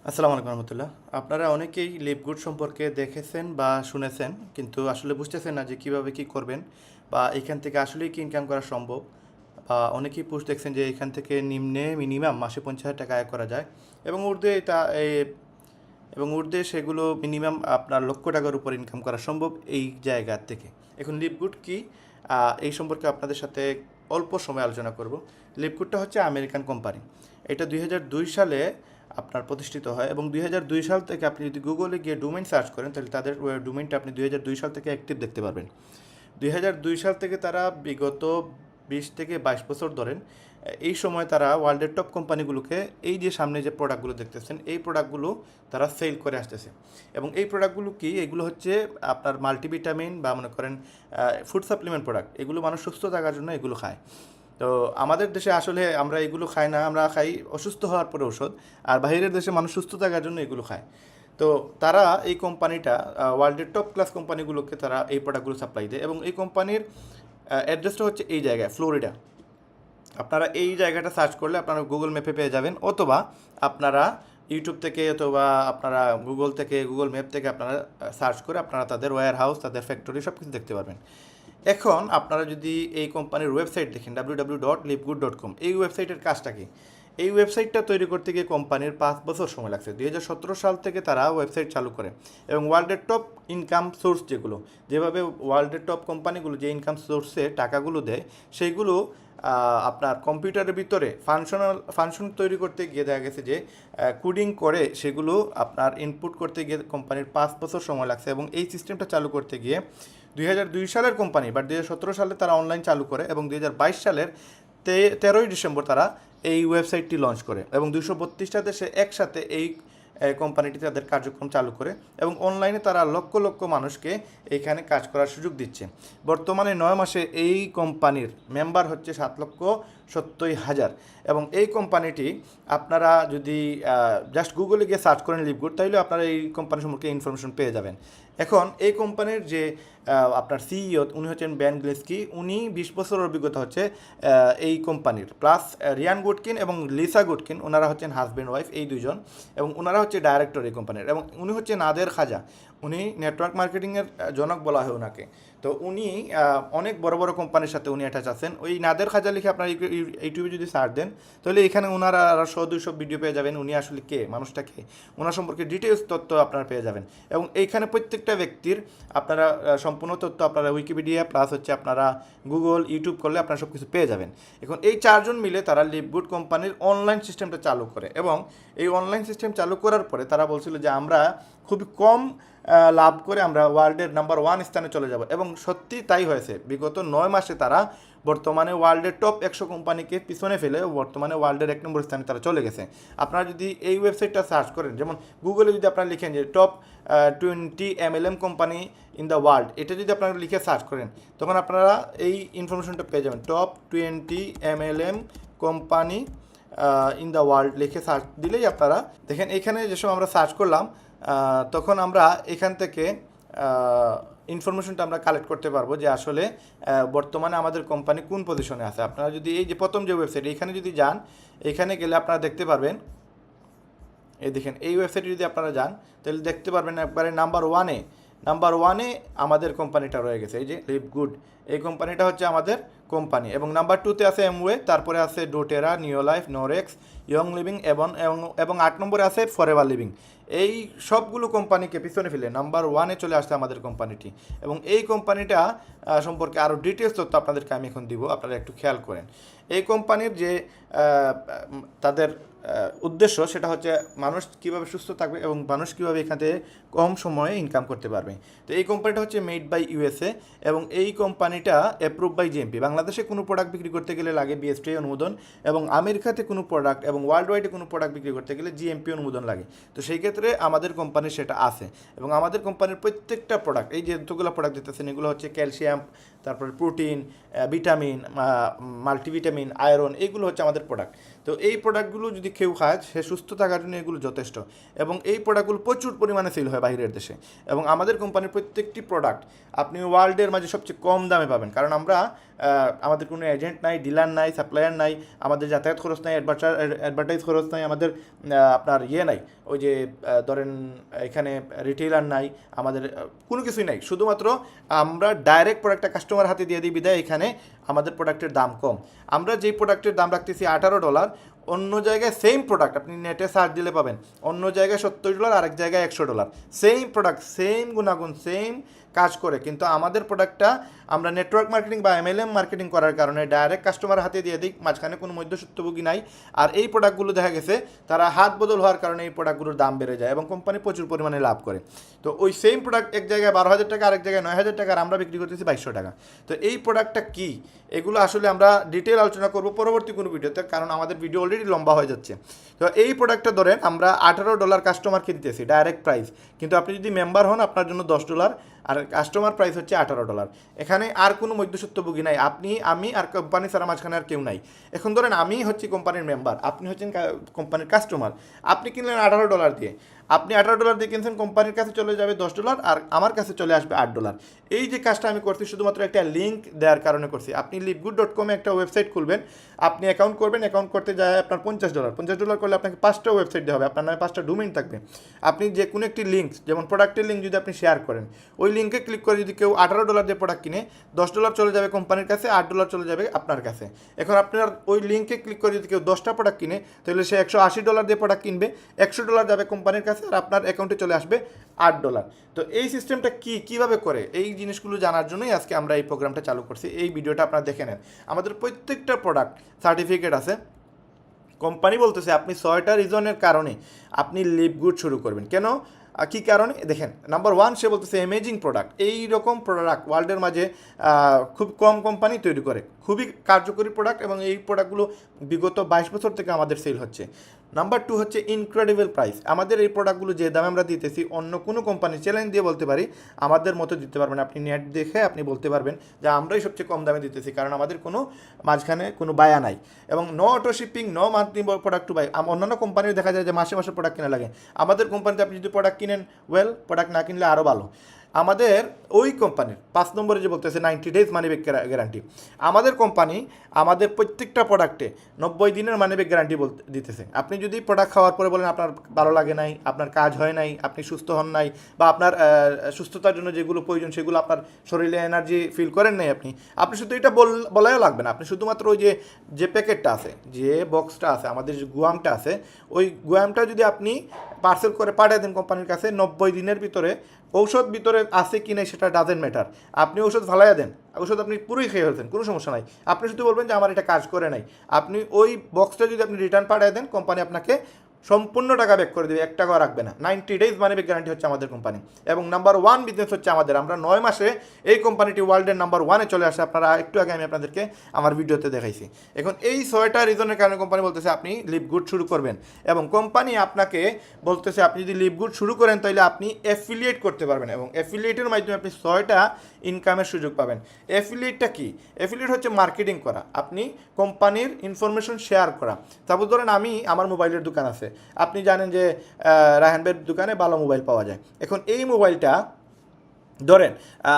আসসালামু আলাইকুম রহমতুল্লাহ। আপনারা অনেকেই লিভগুড সম্পর্কে দেখেছেন বা শুনেছেন, কিন্তু আসলে বুঝতেছেন না যে কিভাবে কি করবেন বা এখান থেকে আসলেই কি ইনকাম করা সম্ভব। বা অনেকেই পোস্ট দেখছেন যে এখান থেকে নিম্নে মিনিমাম মাসে 50,000 টাকা আয় করা যায়, এবং ঊর্ধ্বে সেগুলো মিনিমাম আপনার লক্ষ টাকার উপর ইনকাম করা সম্ভব এই জায়গা থেকে। এখন লিভগুড কি, এই সম্পর্কে আপনাদের সাথে অল্প সময় আলোচনা করব। লিভগুডটা হচ্ছে আমেরিকান কোম্পানি। এটা 2002 সালে আপনার প্রতিষ্ঠিত হয়, এবং 2002 সাল থেকে আপনি যদি গুগলে গিয়ে ডোমেইন সার্চ করেন তাহলে তাদের ডোমেইনটা আপনি 2002 সাল থেকে অ্যাক্টিভ দেখতে পারবেন। 2002 সাল থেকে তারা বিগত 20 থেকে 22 বছর ধরেন, এই সময় তারা ওয়ার্ল্ডের টপ কোম্পানিগুলোকে এই যে সামনে যে প্রোডাক্টগুলো দেখতেছেন এই প্রোডাক্টগুলো তারা সেল করে আসতেছে। এবং এই প্রোডাক্টগুলো কি, এগুলো হচ্ছে আপনার মাল্টিভিটামিন বা মনে করেন ফুড সাপ্লিমেন্ট প্রোডাক্ট। এগুলো মানুষ সুস্থ থাকার জন্য এগুলো খায়। তো আমাদের দেশে আসলে আমরা এগুলো খাই না, আমরা খাই অসুস্থ হওয়ার পরে ওষুধ। আর বাইরের দেশে মানুষ সুস্থ থাকার জন্য এগুলো খায়। তো তারা এই কোম্পানিটা ওয়ার্ল্ডের টপ ক্লাস কোম্পানিগুলোকে তারা এই প্রোডাক্টগুলো সাপ্লাই দেয়, এবং এই কোম্পানির অ্যাড্রেসটা হচ্ছে এই জায়গায়, ফ্লোরিডা। আপনারা এই জায়গাটা সার্চ করলে আপনারা গুগল ম্যাপে পেয়ে যাবেন, অথবা আপনারা ইউটিউব থেকে অথবা আপনারা গুগল থেকে, গুগল ম্যাপ থেকে আপনারা সার্চ করে আপনারা তাদের ওয়্যার হাউস, তাদের ফ্যাক্টরি সব কিছু দেখতে পারবেন। এখন আপনারা যদি এই কোম্পানির ওয়েবসাইট দেখেন www.livegood.com, এই ওয়েবসাইটের কাজটা কি? এই ওয়েবসাইটটা তৈরি করতে গিয়ে কোম্পানির 5 বছর সময় লাগছে। 2017 সাল থেকে তারা ওয়েবসাইট চালু করে, এবং ওয়ার্ল্ডের টপ ইনকাম সোর্স যেভাবে ওয়ার্ল্ডের টপ কোম্পানিগুলো যে ইনকাম সোর্সে টাকাগুলো দেয়, সেইগুলো আপনার কম্পিউটারের ভিতরে ফাংশন তৈরি করতে গিয়ে দেখা গেছে যে কোডিং করে সেগুলো আপনার ইনপুট করতে গিয়ে কোম্পানির 5 বছর সময় লাগছে। এবং এই সিস্টেমটা চালু করতে গিয়ে 2002 সালের কোম্পানি, বাট 2017 সালে তারা অনলাইন চালু করে, এবং 2022 সালের 13ই ডিসেম্বর তারা এই ওয়েবসাইটটি লঞ্চ করে, এবং 232টা দেশে একসাথে এই কোম্পানিটি তাদের কার্যক্রম চালু করে, এবং অনলাইনে তারা লক্ষ লক্ষ মানুষকে এইখানে কাজ করার সুযোগ দিচ্ছে। বর্তমানে 9 মাসে এই কোম্পানির মেম্বার হচ্ছে 7,70,000। এবং এই কোম্পানিটি আপনারা যদি জাস্ট গুগলে গিয়ে সার্চ করেন লিভগুড, তাহলে আপনারা এই কোম্পানি সম্পর্কে ইনফরমেশন পেয়ে যাবেন। এখন এই কোম্পানির যে আপনার সিইও, উনি হচ্ছেন বেন গ্লেস্কি। উনি 20 বছরের অভিজ্ঞতা হচ্ছে এই কোম্পানির, প্লাস রিয়ান গুডকিন এবং লিসা গুডকিন, ওনারা হচ্ছেন হাজব্যান্ড ওয়াইফ এই দুইজন, এবং ওনারা হচ্ছে ডাইরেক্টর এই কোম্পানির। এবং উনি হচ্ছে নাদের খাজা, উনি নেটওয়ার্ক মার্কেটিংয়ের জনক বলা হয় ওনাকে। তো উনি অনেক বড় বড় কোম্পানির সাথে উনি অ্যাটাচ আছেন। ওই নাদের খাজা লিখে আপনার ইউটিউবে যদি সার্চ দেন, তাহলে এখানে ওনারা আরও 100-200 ভিডিও পেয়ে যাবেন। উনি আসলে কে, মানুষটা কে, ওনার সম্পর্কে ডিটেলস তথ্য আপনারা পেয়ে যাবেন। এবং এইখানে প্রত্যেকটা ব্যক্তির আপনারা সম্পূর্ণ তথ্য আপনারা উইকিপিডিয়া প্লাস হচ্ছে আপনারা গুগল, ইউটিউব করলে আপনারা সব কিছু পেয়ে যাবেন। এখন এই 4জন মিলে তারা লিভগুড কোম্পানির অনলাইন সিস্টেমটা চালু করে, এবং এই অনলাইন সিস্টেম চালু করার পরে তারা বলছিল যে আমরা খুবই কম লাভ করে আমরা ওয়ার্ল্ডের নাম্বার 1 স্থানে চলে যাব, এবং সত্যি তাই হয়েছে। বিগত 9 মাসে তারা বর্তমানে ওয়ার্ল্ডের টপ 100 কোম্পানিকে পিছনে ফেলে বর্তমানে ওয়ার্ল্ডের 1 নম্বর স্থানে তারা চলে গেছে। আপনারা যদি এই ওয়েবসাইটটা সার্চ করেন, যেমন গুগলে যদি আপনারা লিখেন যে top 20 MLM company in the world, এটা যদি আপনারা লিখে সার্চ করেন, তখন আপনারা এই ইনফরমেশনটা পেয়ে যাবেন। Top 20 MLM company in the world লিখে সার্চ দিলেই আপনারা দেখেন, এখানে যেসব আমরা সার্চ করলাম তখন আমরা এখান থেকে ইনফরমেশনটা আমরা কালেক্ট করতে পারবো যে আসলে বর্তমানে আমাদের কোম্পানি কোন পজিশনে আছে। আপনারা যদি এই যে প্রথম যে ওয়েবসাইট, এখানে যদি যান, এখানে গেলে আপনারা দেখতে পারবেন, এই দেখেন এই ওয়েবসাইটে যদি আপনারা যান তাহলে দেখতে পারবেন একবারে নাম্বার ওয়ানে আমাদের কোম্পানিটা রয়ে গেছে। এই যে লিভগুড, এই কোম্পানিটা হচ্ছে আমাদের কোম্পানি। এবং নাম্বার 2তে আছে এমওয়ে, তারপরে আছে ডোটেরা, নিওলাইফ, নোরেক্স, ইয়ং লিভিং, এবং 8 নম্বরে আছে ফরএভার লিভিং। এই সবগুলো কোম্পানিকে পিছনে ফেলে নাম্বার 1-এ চলে আসছে আমাদের কোম্পানিটি। এবং এই কোম্পানিটা সম্পর্কে আরও ডিটেলস তথ্য আপনাদেরকে আমি এখন দিব, আপনারা একটু খেয়াল করেন। এই কোম্পানির যে তাদের উদ্দেশ্য, সেটা হচ্ছে মানুষ কীভাবে সুস্থ থাকবে এবং মানুষ কীভাবে এখান থেকে কম সময়ে ইনকাম করতে পারবে। তো এই কোম্পানিটা হচ্ছে মেড বাই ইউএসএ, এবং এই কোম্পানিটা অ্যাপ্রুভ বাই জিএমপি। বাংলাদেশে কোনো প্রোডাক্ট বিক্রি করতে গেলে লাগে বিএসটিআই অনুমোদন, এবং আমেরিকাতে কোনো প্রোডাক্ট এবং ওয়ার্ল্ড ওয়াইডে কোনো প্রোডাক্ট বিক্রি করতে গেলে জিএমপি অনুমোদন লাগে। তো সেই ক্ষেত্রে আমাদের কোম্পানির সেটা আছে, এবং আমাদের কোম্পানির প্রত্যেকটা প্রোডাক্ট, এই যে যতগুলো প্রোডাক্ট দিতেছেন, এগুলো হচ্ছে ক্যালসিয়াম তারপরে প্রোটিন, ভিটামিন, মাল্টিভিটামিন, আয়রন, এইগুলো হচ্ছে আমাদের প্রোডাক্ট। তো এই প্রোডাক্টগুলো যদি কেউ খায় সে সুস্থ থাকার জন্য এগুলো যথেষ্ট, এবং এই প্রোডাক্টগুলো প্রচুর পরিমাণে সেল হয় বাইরের দেশে। এবং আমাদের কোম্পানির প্রত্যেকটি প্রোডাক্ট আপনি ওয়ার্ল্ডের মাঝে সবচেয়ে কম দামে পাবেন, কারণ আমরা আমাদের কোনো এজেন্ট নাই, ডিলার নাই, সাপ্লায়ার নাই, আমাদের যাতায়াত খরচ নাই, অ্যাডভার্টাইজ খরচ নাই, আমাদের আপনার নাই, ওই যে ধরেন এখানে রিটেলার নাই, আমাদের কোনো কিছুই নাই। শুধুমাত্র আমরা ডাইরেক্ট প্রোডাক্টটা কাস্টমার হাতে দিয়ে দিই বিদায় এখানে আমাদের প্রোডাক্টের দাম কম। আমরা যেই প্রোডাক্টের দাম রাখতেছি $18, অন্য জায়গায় সেম প্রোডাক্ট আপনি নেটে সার্চ দিলে পাবেন, অন্য জায়গায় $70, আরেক জায়গায় $100। সেম প্রোডাক্ট, সেম গুণাগুণ, সেম কাজ করে, কিন্তু আমাদের প্রোডাক্টটা আমরা নেটওয়ার্ক মার্কেটিং বা MLM মার্কেটিং করার কারণে ডাইরেক্ট কাস্টমার হাতে দিয়ে দিই, মাঝখানে কোনো মধ্যস্বত্বভোগী নাই। আর এই প্রোডাক্টগুলো দেখা গেছে তারা হাত বদল হওয়ার কারণে এই প্রোডাক্টগুলোর দাম বেড়ে যায় এবং কোম্পানি প্রচুর পরিমাণে লাভ করে। তো ওই সেম প্রোডাক্ট এক জায়গায় 12,000 টাকা, আরেক জায়গায় 9,000 টাকা, আর আমরা বিক্রি করতেছি 2,200 টাকা। তো এই প্রোডাক্টটা কী, এগুলো আসলে আমরা ডিটেল আলোচনা করব পরবর্তী কোনো ভিডিওতে, কারণ আমাদের ভিডিও অলরেডি লম্বা হয়ে যাচ্ছে। তো এই প্রোডাক্টটা ধরেন আমরা $18 কাস্টমারকে দিতেছি ডাইরেক্ট প্রাইস, কিন্তু আপনি যদি মেম্বার হন আপনার জন্য $10, আর কাস্টমার প্রাইস হচ্ছে $18। এখানে আর কোনো মধ্যস্বত্বভোগী নাই, আপনি, আমি আর কোম্পানি ছাড়া মাঝখানে আর কেউ নাই। এখন ধরেন আমি হচ্ছি কোম্পানির মেম্বার, আপনি হচ্ছেন কোম্পানির কাস্টমার, আপনি কিনলেন $18 দিয়ে, আপনি $18 দিয়ে কিনছেন, কোম্পানির কাছে চলে যাবে $10 আর আমার কাছে চলে আসবে $8। এই যে কাজটা আমি করছি শুধুমাত্র একটা লিঙ্ক দেওয়ার কারণে করছি। আপনি livegood.com একটা ওয়েবসাইট খুলবেন, আপনি অ্যাকাউন্ট করবেন, অ্যাকাউন্ট করতে যায় আপনার $50 করলে আপনাকে 5টা ওয়েবসাইট দেওয়া হবে, আপনার নামে 5টা ডোমেইন থাকবে। আপনি যে কোনো একটি লিঙ্ক, যেমন প্রোডাক্টের লিঙ্ক যদি আপনি শেয়ার করেন, ওই লিঙ্কে ক্লিক করে যদি কেউ $18 দিয়ে প্রোডাক্ট কিনে, $10 চলে যাবে কোম্পানির কাছে, $8 চলে যাবে আপনার কাছে। এখন আপনার ওই লিঙ্কে ক্লিক করে যদি কেউ 10টা প্রোডাক্ট কিনে, তাহলে সে $180 দিয়ে প্রোডাক্ট কিনবে, $100 যাবে কোম্পানির কাছে, আর আপনার অ্যাকাউন্টে চলে আসবে $8। তো এই সিস্টেমটা কীভাবে করে, এই জিনিসগুলো জানার জন্যই আজকে আমরা এই প্রোগ্রামটা চালু করছি। এই ভিডিওটা আপনারা দেখে নেন। আমাদের প্রত্যেকটা প্রোডাক্ট সার্টিফিকেট আছে। কোম্পানি বলতেছে আপনি 6টা রিজনের কারণে আপনি লিভগুড শুরু করবেন। কেন, কী কারণে দেখেন। নাম্বার 1, সে বলতেছে অ্যামেজিং প্রোডাক্ট। এই রকম প্রোডাক্ট ওয়ার্ল্ডের মাঝে খুব কম কোম্পানি তৈরি করে, খুবই কার্যকরী প্রোডাক্ট, এবং এই প্রোডাক্টগুলো বিগত 22 বছর থেকে আমাদের সেল হচ্ছে। নাম্বার 2 হচ্ছে ইনক্রেডিবল প্রাইস। আমাদের এই প্রোডাক্টগুলো যে দামে আমরা দিতেছি, অন্য কোনো কোম্পানি চ্যালেঞ্জ দিয়ে বলতে পারি আমাদের মতো দিতে পারবেন। আপনি নেট দেখে আপনি বলতে পারবেন যে আমরাই সবচেয়ে কম দামে দিতেছি, কারণ আমাদের কোনো মাঝখানে কোনো বায়া নাই, এবং no auto shipping, no monthly product to buy. অন্যান্য কোম্পানির দেখা যায় যে মাসে মাসে প্রোডাক্ট কেনা লাগে, আমাদের কোম্পানিতে আপনি যদি প্রোডাক্ট কিনেন ওয়েল, প্রোডাক্ট না কিনলে আরও ভালো। আমাদের ওই কোম্পানির 5 নম্বরে যে বলতেছে 90 ডেজ মানি ব্যাক গ্যারান্টি, আমাদের কোম্পানি আমাদের প্রত্যেকটা প্রোডাক্টে 90 দিনের মানি ব্যাক গ্যারান্টি দিতেছে। আপনি যদি প্রোডাক্ট খাওয়ার পরে বলেন আপনার ভালো লাগে নাই, আপনার কাজ হয় নাই, আপনি সুস্থ হন নাই, বা আপনার সুস্থতার জন্য যেগুলো প্রয়োজন সেগুলো আপনার শরীরে এনার্জি ফিল করেন নাই, আপনি শুধু এটা বলাও লাগবে না। আপনি শুধুমাত্র ওই যে প্যাকেটটা আছে, যে বক্সটা আছে, আমাদের যে গুয়ামটা আছে, ওই গুয়ামটা যদি আপনি পার্সেল করে পাঠিয়ে দেন কোম্পানির কাছে, 90 দিনের ভিতরে ঔষধ ভিতরে আছে কি নাই সেটা ডাজেন্ট ম্যাটার। আপনি ঔষধ ফালাইয়া দেন, ঔষধ আপনি পুরোই খেয়ে ফেলছেন, কোনো সমস্যা নাই। আপনি শুধু বলবেন যে আমার এটা কাজ করে নাই, আপনি ওই বক্সটা যদি আপনি রিটার্ন পাঠিয়ে দেন, কোম্পানি আপনাকে সম্পূর্ণ টাকা ব্যাক করে দেবে, 1 টাকাও রাখবে না। 90 ডেজ মানি ব্যাক গ্যারান্টি হচ্ছে আমাদের কোম্পানি, এবং নাম্বার 1 বিজনেস হচ্ছে আমাদের। আমরা 9 মাসে এই কোম্পানিটি ওয়ার্ল্ডের নাম্বার 1-এ চলে আসে। আপনারা একটু আগে আমি আপনাদেরকে আমার ভিডিওতে দেখাইছি। এখন এই 6টা রিজনের কারণে কোম্পানি বলতেছে আপনি লিভগুড শুরু করবেন, এবং কোম্পানি আপনাকে বলতেছে আপনি যদি লিভগুড শুরু করেন তাহলে আপনি অ্যাফিলিয়েট করতে পারবেন, এবং অ্যাফিলিয়েটের মাধ্যমে আপনি 6টা ইনকামের সুযোগ পাবেন। অ্যাফিলিয়েটটা কি? অ্যাফিলিয়েট হচ্ছে মার্কেটিং করা, আপনি কোম্পানির ইনফরমেশন শেয়ার করা। তারপর ধরেন আমি, আমার মোবাইলের দোকান আছে, আপনি জানেন যে রায়হান ভাইয়ের দোকানে ভালো মোবাইল পাওয়া যায়। এখন এই মোবাইলটা ধরেন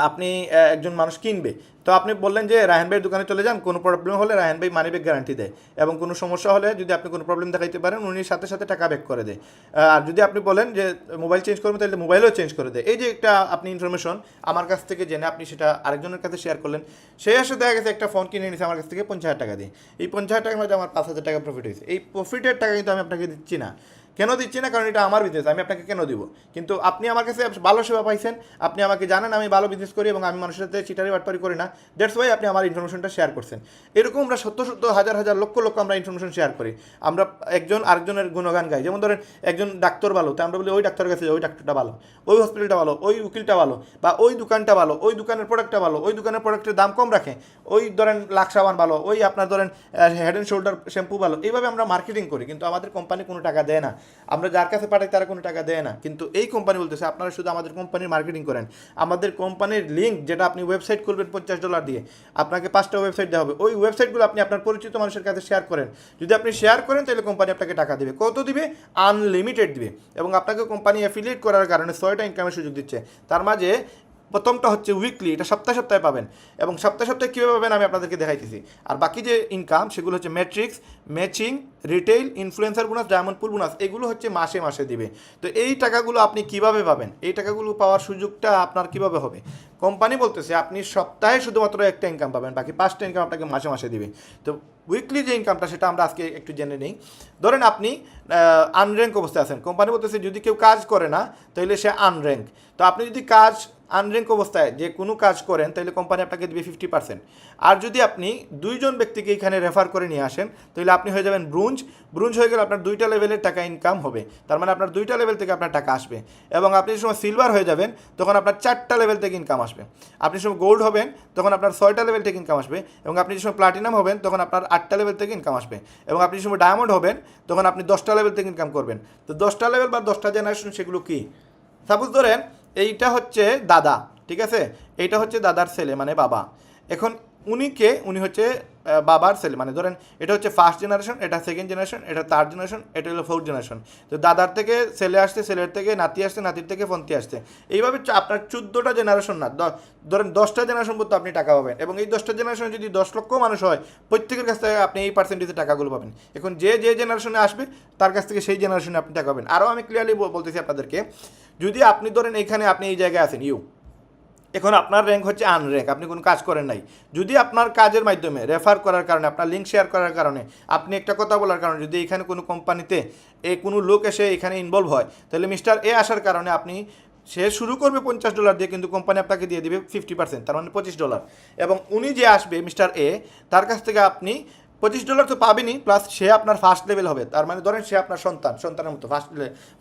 আপনি একজন মানুষ কিনবে, তো আপনি বললেন যে রায়হান ভাইয়ের দোকানে চলে যান, কোনো প্রবলেম হলে রায়হান ভাই মানি ব্যাক গ্যারান্টি দেয়, এবং কোনো সমস্যা হলে যদি আপনি কোনো প্রবলেম দেখাইতে পারেন উনি সাথে সাথে টাকা ব্যাক করে দেয়। আর যদি আপনি বলেন যে মোবাইল চেঞ্জ করবেন, তাহলে মোবাইলও চেঞ্জ করে দেয়। এই যে একটা আপনি ইনফরমেশন আমার কাছ থেকে জেনে আপনি সেটা আরেকজনের কাছে শেয়ার করলেন, সে এসে দেখা গেছে একটা ফোন কিনে নিয়েছে আমার কাছ থেকে 50,000 টাকা দিয়ে। এই 50,000 টাকার মধ্যে আমার 5,000 টাকা প্রফিট হয়েছে। এই প্রফিটের টাকা কিন্তু আমি আপনাকে দিচ্ছি না। কেন দিচ্ছি না? কারণ এটা আমার বিজনেস, আমি আপনাকে কেন দিব? কিন্তু আপনি আমার কাছে ভালো সেবা পাইছেন, আপনি আমাকে জানেন আমি ভালো বিজনেস করি এবং আমি মানুষের সাথে চিটারি বাটপারি করি না, দ্যাটস ওয়াই আপনি আমার ইনফরমেশনটা শেয়ার করছেন। এরকম আমরা শত শত হাজার হাজার লক্ষ লক্ষ আমরা ইনফরমেশন শেয়ার করি। আমরা একজন আরেকজনের গুণগান গাই। যেমন ধরেন একজন ডাক্তার ভালো, তাই আমরা বলি ওই ডাক্তারের কাছে ওই ডাক্তারটা ভালো, ওই হসপিটালটা ভালো, ওই উকিলটা ভালো, বা ওই দোকানটা ভালো, ওই দোকানের প্রোডাক্টটা ভালো, ওই দোকানের প্রোডাক্টের দাম কম রাখে, ওই ধরেন লাক্স সাবান ভালো, ওই আপনার ধরেন হেড অ্যান্ড শোল্ডার শ্যাম্পু ভালো। এইভাবে আমরা মার্কেটিং করি, কিন্তু আমাদের কোম্পানি কোনো টাকা দেয় না। আমরা যার কাছে পাঠাই তারা কোনো টাকা দেয় না, কিন্তু এই কোম্পানি বলতেছে আপনারা শুধু আমাদের কোম্পানির মার্কেটিং করেন, আমাদের কোম্পানির লিঙ্ক যেটা আপনি ওয়েবসাইট খুলবেন $50 দিয়ে, আপনাকে 5টা ওয়েবসাইট দেওয়া হবে, ওই ওয়েবসাইটগুলো আপনি আপনার পরিচিত মানুষের কাছে শেয়ার করেন। যদি আপনি শেয়ার করেন তাহলে কোম্পানি আপনাকে টাকা দেবে। কত দিবে? আনলিমিটেড দিবে। এবং আপনাকে কোম্পানি অ্যাফিলিয়েট করার কারণে 6টা ইনকামের সুযোগ দিচ্ছে। তার মাঝে প্রথমটা হচ্ছে উইকলি, এটা সপ্তাহে সপ্তাহে পাবেন, এবং সপ্তাহে সপ্তাহে কীভাবে পাবেন আমি আপনাদেরকে দেখাইতেছি। আর বাকি যে ইনকাম সেগুলো হচ্ছে matrix, matching, retail, influencer bonus, diamond pool bonus, এগুলো হচ্ছে মাসে মাসে দিবে। তো এই টাকাগুলো আপনি কিভাবে পাবেন? এই টাকাগুলো পাওয়ার সুযোগটা আপনার কিভাবে হবে? কোম্পানি বলতেছে আপনি সপ্তাহে শুধুমাত্র একটা ইনকাম পাবেন, বাকি 5টা ইনকাম আপনাকে মাসে মাসে দিবে। তো উইকলি যে ইনকামটা সেটা আমরা আজকে একটু জেনে নিই। ধরেন আপনি আনর্যাঙ্ক অবস্থায় আছেন, কোম্পানি বলতেছে যদি কেউ কাজ করে না তাহলে সে আনর্যাঙ্ক। তো আপনি যদি কাজ আনর্যাঙ্ক অবস্থায় যে কোনো কাজ করেন তাহলে কোম্পানি আপনাকে দেবে 50%। আর যদি আপনি 2জন ব্যক্তিকে এখানে রেফার করে নিয়ে আসেন তাহলে আপনি হয়ে যাবেন ব্রোঞ্জ। ব্রোঞ্জ হয়ে গেলে আপনার 2টা লেভেলের টাকা ইনকাম হবে, তার মানে আপনার 2টা লেভেল থেকে আপনার টাকা আসবে। এবং আপনি যখন সিলভার হয়ে যাবেন তখন আপনার 4টা লেভেল থেকে ইনকাম আসবে। আপনি যখন গোল্ড হবেন তখন আপনার 6টা লেভেল থেকে ইনকাম আসবে। এবং আপনি যখন প্লাটিনাম হবেন তখন আপনার 8টা লেভেল থেকে ইনকাম আসবে। এবং আপনি যখন ডায়মন্ড হবেন তখন আপনি 10টা লেভেল থেকে ইনকাম করবেন। তো 10টা লেভেল বা 10টা জেনারেশন সেগুলো কি? সাপোজ ধরেন এইটা হচ্ছে দাদা, ঠিক আছে, এইটা হচ্ছে দাদার ছেলে মানে বাবা। এখন উনি হচ্ছে বাবার ছেলে, মানে ধরেন এটা হচ্ছে ফার্স্ট জেনারেশন, এটা সেকেন্ড জেনারেশন, এটা থার্ড জেনারেশন, এটা হলো ফোর্থ জেনারেশন। তো দাদার থেকে ছেলে আসছে, ছেলের থেকে নাতি আসছে, নাতির থেকে ফন্তি আসছে, এইভাবে আপনার 14টা জেনারেশন না ধরেন 10টা জেনারেশন পর্যন্ত আপনি টাকা পাবেন। এবং এই 10টা জেনারেশনে যদি 10 লক্ষ মানুষ হয় প্রত্যেকের কাছ থেকে আপনি এই পার্সেন্টেজে টাকাগুলো পাবেন। এখন যে জেনারেশনে আসবে তার কাছ থেকে সেই জেনারেশনে আপনি টাকা পাবেন। আরও আমি ক্লিয়ারলি বলতেছি আপনাদেরকে, যদি আপনি ধরেন এখানে আপনি এই জায়গায় আছেন এখন আপনার র্যাঙ্ক হচ্ছে আনর্যাঙ্ক, আপনি কোনো কাজ করেন নাই। যদি আপনার কাজের মাধ্যমে রেফার করার কারণে, আপনার লিঙ্ক শেয়ার করার কারণে, আপনি একটা কথা বলার কারণে যদি এখানে কোনো কোম্পানিতে কোনো লোক এসে এখানে ইনভলভ হয় তাহলে মিস্টার এ আসার কারণে আপনি সে শুরু করবে $50 দিয়ে, কিন্তু কোম্পানি আপনাকে দিয়ে দেবে 50%, তার মানে $25। এবং উনি যে আসবে মিস্টার এ, তার কাছ থেকে আপনি $25 তো পাবেনই, প্লাস সে আপনার ফার্স্ট লেভেল হবে। তার মানে ধরেন সে আপনার সন্তানের মতো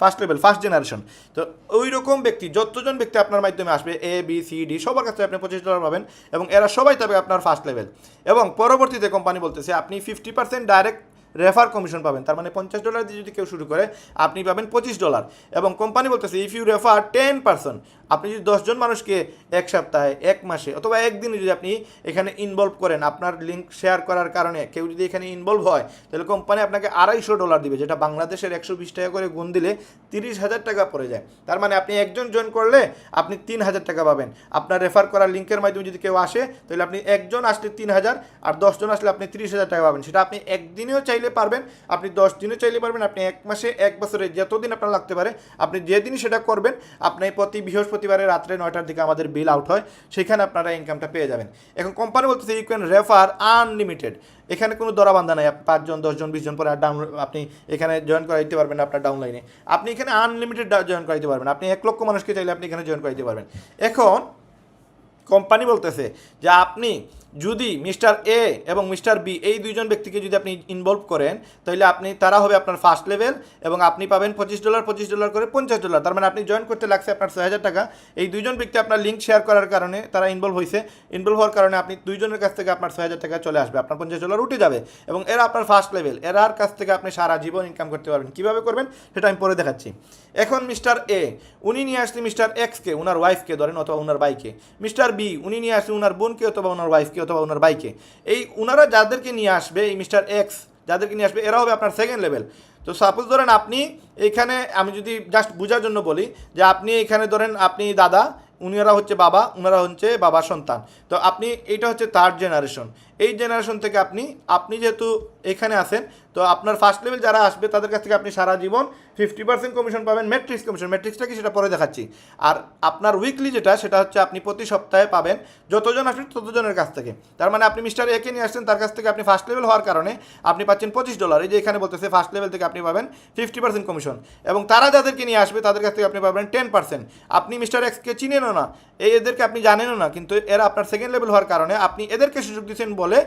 ফার্স্ট লেভেল, ফার্স্ট জেনারেশন। তো ওই রকম ব্যক্তি, যতজন ব্যক্তি আপনার মাধ্যমে আসবে A B C D সবার কাছে আপনি $25 পাবেন, এবং এরা সবাই তবে আপনার ফার্স্ট লেভেল। এবং পরবর্তীতে কোম্পানি বলতেছে আপনি 50% ডাইরেক্ট রেফার কমিশন পাবেন, তার মানে $50 দিয়ে যদি কেউ শুরু করে আপনি পাবেন $25। এবং কোম্পানি বলতেছে ইফ ইউ রেফার 10%, আপনি যদি 10জন মানুষকে এক সপ্তাহে, এক মাসে অথবা একদিনে যদি আপনি এখানে ইনভলভ করেন, আপনার লিঙ্ক শেয়ার করার কারণে কেউ যদি এখানে ইনভলভ হয় তাহলে কোম্পানি আপনাকে $250 দিবে, যেটা বাংলাদেশের 120 টাকা করে গুণ দিলে 30,000 টাকা পড়ে যায়। তার মানে আপনি একজন জয়েন করলে আপনি 3,000 টাকা পাবেন। আপনার রেফার করার লিঙ্কের মাধ্যমে যদি কেউ আসে তাহলে আপনি একজন আসলে 3,000, আর 10জন আসলে আপনি 30,000 টাকা পাবেন। সেটা আপনি একদিনেও চাইলে পারবেন, আপনি 10 দিনে চাইলে পারবেন, আপনি 1 মাসে, 1 বছরে যতদিন আপনার লাগতে পারে আপনি যেদিনই সেটা করবেন, আপনি প্রতি বৃহস্পতিবারে রাত্রে 9টার দিকে আমাদের বিল আউট হয়, সেখানে আপনারা ইনকামটা পেয়ে যাবেন। এখন কোম্পানি বলতেছে ইউ ক্যান রেফার আনলিমিটেড, এখানে কোনো দরাবান্ধা নাই। 5 জন 10 জন 20 জন পরে ডাউন আপনি এখানে জয়েন করাইতে পারবেন আপনার ডাউনলাইনে, আপনি এখানে আনলিমিটেড জয়েন করাইতে পারবেন। আপনি 1 লক্ষ মানুষকে চাইলে আপনি এখানে জয়েন করাইতে পারবেন। এখন কোম্পানি বলতেছে যে আপনি যদি মিস্টার এ এবং মিস্টার বি এই 2জন ব্যক্তিকে যদি আপনি ইনভলভ করেন তাহলে তারা হবে আপনার ফার্স্ট লেভেল, এবং আপনি পাবেন $25 করে $50। তার মানে আপনি জয়েন করতে লাগছে আপনার 6,000 টাকা। এই 2জন ব্যক্তি আপনার লিঙ্ক শেয়ার করার কারণে তারা ইনভলভ হওয়ার কারণে আপনি 2জনের কাছ থেকে আপনার 6,000 টাকা চলে আসবে, আপনার $50 উঠে যাবে। এবং এরা আপনার ফার্স্ট লেভেল, এরার কাছ থেকে আপনি সারা জীবন ইনকাম করতে পারবেন। কীভাবে করবেন সেটা আমি পরে দেখাচ্ছি। এখন মিস্টার এ উনি নিয়ে আসলে মিস্টার এক্সকে, ওনার ওয়াইফকে ধরেন অথবা ওনার বাইকে। মিস্টার বি উনি নিয়ে আসলে ওনার বোনকে অথবা ওনার ওয়াইফকে অথবা ওনার বাইকে। এই ওনারা যাদেরকে নিয়ে আসবে, এই মিস্টার এক্স যাদেরকে নিয়ে আসবে, এরা হবে আপনার সেকেন্ড লেভেল। তো সাপোজ ধরেন আপনি এইখানে, আমি যদি জাস্ট বোঝার জন্য বলি যে আপনি এখানে ধরেন আপনি দাদা, উনারা হচ্ছে বাবা, ওনারা হচ্ছে বাবার সন্তান। তো আপনি এইটা হচ্ছে থার্ড জেনারেশন। এই জেনারেশন থেকে আপনি যেহেতু এখানে আছেন, তো আপনার ফার্স্ট লেভেল যারা আসবে তাদের কাছ থেকে আপনি সারা জীবন 50% কমিশন পাবেন, ম্যাট্রিক্স কমিশন। ম্যাট্রিক্সটা কি সেটা পরে দেখাচ্ছি। আর আপনার উইকলি সেটা হচ্ছে আপনি প্রতি সপ্তাহে পাবেন যতজন আসবেন ততজনের কাছ থেকে। তার মানে আপনি মিস্টার একে নিয়ে আসছেন, তার কাছ থেকে আপনি ফার্স্ট লেভেল হওয়ার কারণে আপনি পাচ্ছেন $25। এই যে এখানে বলতেছে ফার্স্ট লেভেল থেকে আপনি পাবেন 50% কমিশন। এবং তারা যাদেরকে নিয়ে আসবে তাদের কাছ থেকে আপনি পাবেন 10%। আপনি মিস্টার এক্সকে চিনেনও না, এদেরকে আপনি জানেনও না, কিন্তু এরা আপনার সেকেন্ড লেভেল হওয়ার কারণে আপনি এদেরকে সুযোগ দিচ্ছেন বলে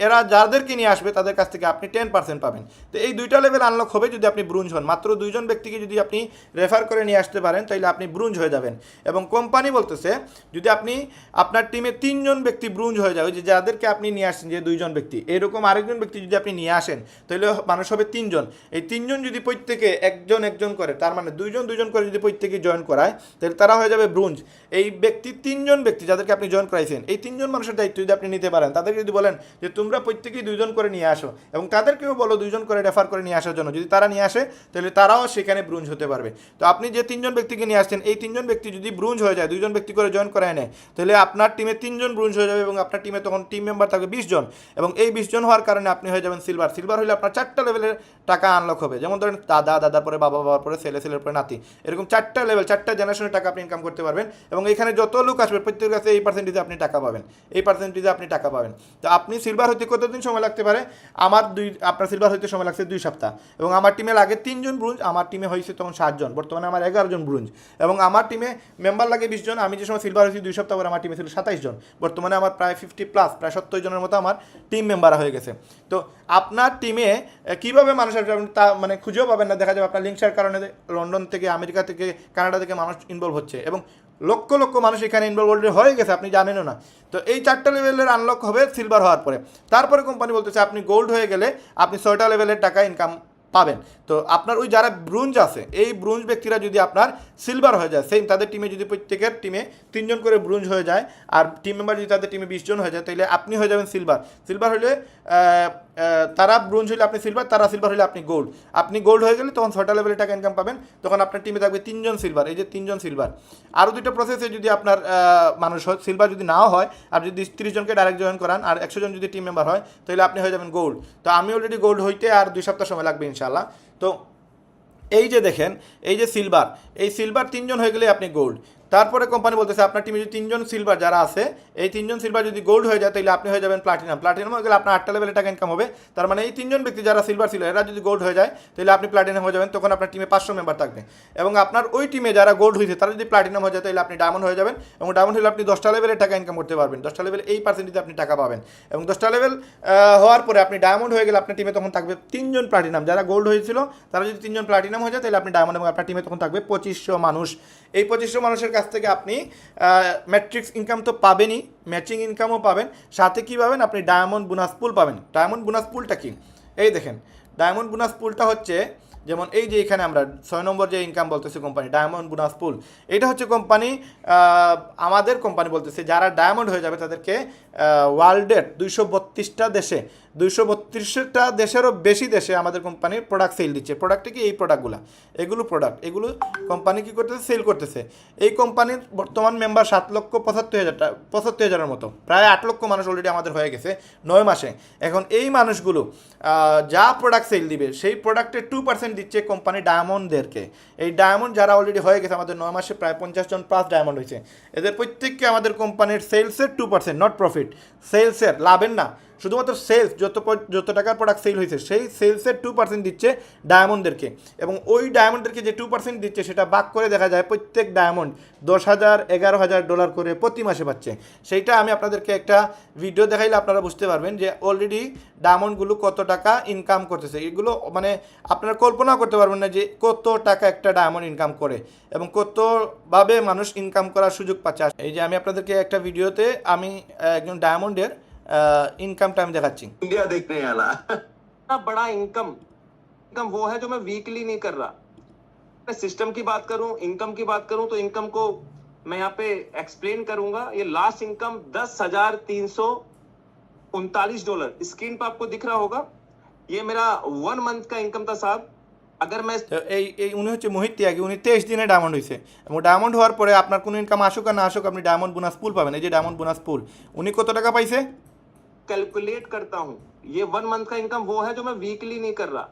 এরা যাদেরকে নিয়ে আসবে তাদের কাছ থেকে আপনি 10% পাবেন। তো এই দুইটা লেভেল আনলক হবে যদি আপনি ব্রুঞ্জ হন। মাত্র 2জন ব্যক্তিকে যদি আপনি রেফার করে নিয়ে আসতে পারেন তাহলে আপনি ব্রুঞ্জ হয়ে যাবেন। এবং কোম্পানি বলতেছে যদি আপনি আপনার টিমে 3জন ব্যক্তি ব্রুঞ্জ হয়ে যায়, ওই যে যাদেরকে আপনি নিয়ে আসছেন যে 2জন ব্যক্তি, এরকম আরেকজন ব্যক্তি যদি আপনি নিয়ে আসেন তাহলে মানুষ হবে 3জন। এই 3জন যদি প্রত্যেকে একজন একজন করে, তার মানে 2জন করে যদি প্রত্যেকে জয়েন করায় তাহলে তারা হয়ে যাবে ব্রুঞ্জ। এই ব্যক্তি 3জন ব্যক্তি যাদেরকে আপনি জয়েন করাইছেন, এই 3জন মানুষের দায়িত্ব যদি আপনি নিতে পারেন, তাদেরকে যদি বলেন যে তোমরা প্রত্যেকেই 2জন করে নিয়ে আসো এবং তাদেরকেও বলো 2জন করে রেফার করে নিয়ে আসার জন্য, যদি তারা নিয়ে আসে তাহলে তারাও সেখানে ব্রুঞ্জ হতে পারবে। তো আপনি যে 3জন ব্যক্তিকে নিয়ে আসছেন, এই 3জন ব্যক্তি যদি ব্রুঞ্জ হয়ে যায়, 2জন ব্যক্তি করে জয়েন করায় নেয়, তাহলে আপনার টিমে 3জন ব্রুঞ্জ হয়ে যাবে এবং আপনার টিমে তখন টিম মেম্বার থাকবে 20 জন এবং এই 20 জন হওয়ার কারণে আপনি হয়ে যাবেন সিলভার। সিলভার হলে আপনার 4টা লেভেলের টাকা আনলক হবে। যেমন ধরেন দাদা, দাদার পরে বাবা, বাবার পরে ছেলে, ছেলের পরে নাতি, এরকম 4টা লেভেল, 4টা জেনারেশনের টাকা আপনি ইনকাম করতে পারবেন। এবং এখানে যত লোক আসবে প্রত্যেকের কাছে এই পার্সেন্টেজে আপনি টাকা পাবেন, এই পার্সেন্টেজে আপনি টাকা পাবেন। তো আপনি সিলভার হতে কতদিন সময় লাগতে পারে? আপনার সিলভার হতে সময় লাগছে 2 সপ্তাহ এবং আমার টিমে লাগে 3জন ব্রুঞ্জ। আমার টিমে হয়েছে তখন 7 জন, বর্তমানে আমার 11 জন ব্রুঞ্জ এবং আমার টিমে মেম্বার লাগে 20 জন। আমি যে সময় সিলভার হয়েছি 2 সপ্তাহ পরে আমার টিমে ছিল 27 জন। বর্তমানে আমার প্রায় 50+, প্রায় 70 জনের মতো আমার টিম মেম্বার হয়ে গেছে। তো আপনার টিমে কীভাবে মানুষ আসবে আপনি তা মানে খুঁজেও পাবেন না। দেখা যাবে আপনার লিঙ্কসের কারণে লন্ডন থেকে, আমেরিকা থেকে, কানাডা থেকে মানুষ ইনভলভ হচ্ছে এবং লক্ষ লক্ষ মানুষ এখানে ইনভলভ অলরেডি হয়ে গেছে, আপনি জানেনও না। তো এই 4টা লেভেলের আনলক হবে সিলভার হওয়ার পরে। তারপরে কোম্পানি বলতেছে আপনি গোল্ড হয়ে গেলে আপনি 6টা লেভেলের টাকা ইনকাম পাবেন। তো আপনার ওই যারা ব্রোঞ্জ আছে, এই ব্রোঞ্জ ব্যক্তিরা যদি আপনার সিলভার হয়ে যায়, সেম তাদের টিমে যদি প্রত্যেকের টিমে 3জন করে ব্রোঞ্জ হয়ে যায় আর টিম মেম্বার যদি তাদের টিমে 20 জন হয়ে যায়, তাহলে আপনি হয়ে যাবেন সিলভার। সিলভার হলে তারা ব্রোঞ্জ হলে আপনি সিলভার, তারা সিলভার হলে আপনি গোল্ড। আপনি গোল্ড হয়ে গেলে তখন 6টা লেভেলের টাকা ইনকাম পাবেন। তখন আপনার টিমে থাকবে 3জন সিলভার, এই যে 3জন সিলভার। আরও 2টা প্রসেসে যদি আপনার মানুষ হয় সিলভার, যদি নাও হয় আপনি যদি 30 জনকে ডাইরেক্ট জয়েন করান আর 100 জন যদি টিম মেম্বার হয় তাহলে আপনি হয়ে যাবেন গোল্ড। তো আমি অলরেডি গোল্ড হইতে আর 2 সপ্তাহ সময় লাগবে ইনশাআল্লাহ। তো এই যে দেখেন, এই যে সিলভার, এই সিলভার 3জন হয়ে গেলে আপনি গোল্ড। তারপরে কোম্পানি বলতেছে আপনার টিমে যদি 3জন সিলভার যারা আছে, এই 3জন সিলভার যদি গোল্ড হয়ে যায় তাহলে আপনি হয়ে যাবেন প্লাটিনাম। প্লাটিনাম হয়ে গেলে আপনার 8টা লেভেলের টাকা ইনকাম হবে। তার মানে এই 3জন ব্যক্তি যারা সিলভার ছিল এরা যদি গোল্ড হয়ে যায় তাহলে আপনি প্লাটিনাম হয়ে যাবেন। তখন আপনার টিমে 500 মেম্বার থাকবে এবং আপনার ওই টিমে যারা গোল্ড হয়েছে তারা যদি প্লাটিনাম হয়ে যায় তাহলে আপনি ডায়মন্ড হয়ে যাবেন এবং ডায়মন্ড হলে আপনি 10টা লেভেলের টাকা ইনকাম করতে পারবেন। 10টা লেভেল এই পার্সেন্টেজে আপনি টাকা পাবেন এবং 10টা লেভেল হওয়ার পরে আপনি ডায়মন্ড হয়ে গেলে আপনার টিমে তখন থাকবে 3জন প্লাটিনাম। যারা গোল্ড হয়েছিল তারা যদি 3জন প্লাটিনাম হয়ে যায় তাহলে আপনি ডায়মন্ড এবং আপনার টিমে তখন থাকবে 2500 মানুষ। এই 2500 মানুষের কাছ থেকে আপনি ম্যাট্রিক্স ইনকাম তো পাবেনই, ম্যাচিং ইনকামও পাবেন, সাথে কী পাবেন আপনি ডায়মন্ড বোনাস পুল পাবেন। ডায়মন্ড বোনাস পুলটা কি? এই দেখেন, ডায়মন্ড বোনাস পুলটা হচ্ছে যেমন এই যে এখানে আমরা 6 নম্বর যে ইনকাম বলতেছে কোম্পানি ডায়মন্ড বোনাস পুল, এটা হচ্ছে কোম্পানি আমাদের কোম্পানি বলতেছে যারা ডায়মন্ড হয়ে যাবে তাদেরকে ওয়ার্ল্ডের 232টা দেশে, 232টা দেশেরও বেশি দেশে আমাদের কোম্পানির প্রোডাক্ট সেল দিচ্ছে। প্রোডাক্টে কি? এই প্রোডাক্টগুলো, এগুলো কোম্পানি কী করতেছে? সেল করতেছে। এই কোম্পানির বর্তমান মেম্বার 7,75,000-এর মতো, প্রায় 8 লক্ষ মানুষ অলরেডি আমাদের হয়ে গেছে 9 মাসে। এখন এই মানুষগুলো যা প্রোডাক্ট সেল দিবে সেই প্রোডাক্টের 2% দিচ্ছে কোম্পানি ডায়মন্ডদেরকে। এই ডায়মন্ড যারা অলরেডি হয়ে গেছে আমাদের 9 মাসে প্রায় 50 জন প্লাস ডায়মন্ড হয়েছে, এদের প্রত্যেককে আমাদের কোম্পানির সেলসের 2%, নট প্রফিট, সেলসের, লাভের না, শুধুমাত্র সেলস, যত টাকার প্রোডাক্ট সেল হয়েছে সেই সেলসের 2% দিচ্ছে ডায়মন্ডদেরকে। এবং ওই ডায়মন্ডদেরকে যে 2% দিচ্ছে সেটা ভাগ করে দেখা যায় প্রত্যেক ডায়মন্ড $10,000 $11,000 করে প্রতি মাসে পাচ্ছে। সেইটা আমি আপনাদেরকে একটা ভিডিও দেখাইলে আপনারা বুঝতে পারবেন যে অলরেডি ডায়মন্ডগুলো কত টাকা ইনকাম করতেছে। এগুলো মানে আপনারা কল্পনা করতে পারবেন না যে কত টাকা একটা ডায়মন্ড ইনকাম করে এবং কতভাবে মানুষ ইনকাম করার সুযোগ পাচ্ছে। এই যে আমি আপনাদেরকে একটা ভিডিওতে আমি একজন ডায়মন্ডের इनकम टाइम दिखाচ্ছি। इंडिया देखने वाला बड़ा इनकम वो है जो मैं वीकली नहीं कर रहा। मैं सिस्टम की बात करूं, इनकम की बात करूं तो इनकम को मैं यहाँ पे एक्सप्लेन करूंगा। ये लास्ट इनकम $10,339 स्क्रीन पर आपको दिख रहा होगा। ये मेरा 1 मंथ का इनकम था साहब। अगर मैं এই উনি হচ্ছে মোহিত ত্যাগী, উনি 23 দিনে ডায়মন্ড হয়েছে এবং ডায়মন্ড হওয়ার পরে আপনার কোনো ইনকাম আসুক আর না আসুক আপনি ডায়মন্ড বোনাস পুল পাবেন। এই যে ডায়মন্ড বোনাস পুল, উনি কত টাকা পাইছে कैलकुलेट करता हूं, ये 1 मंथ का इनकम वो है जो मैं वीकली नहीं कर रहा।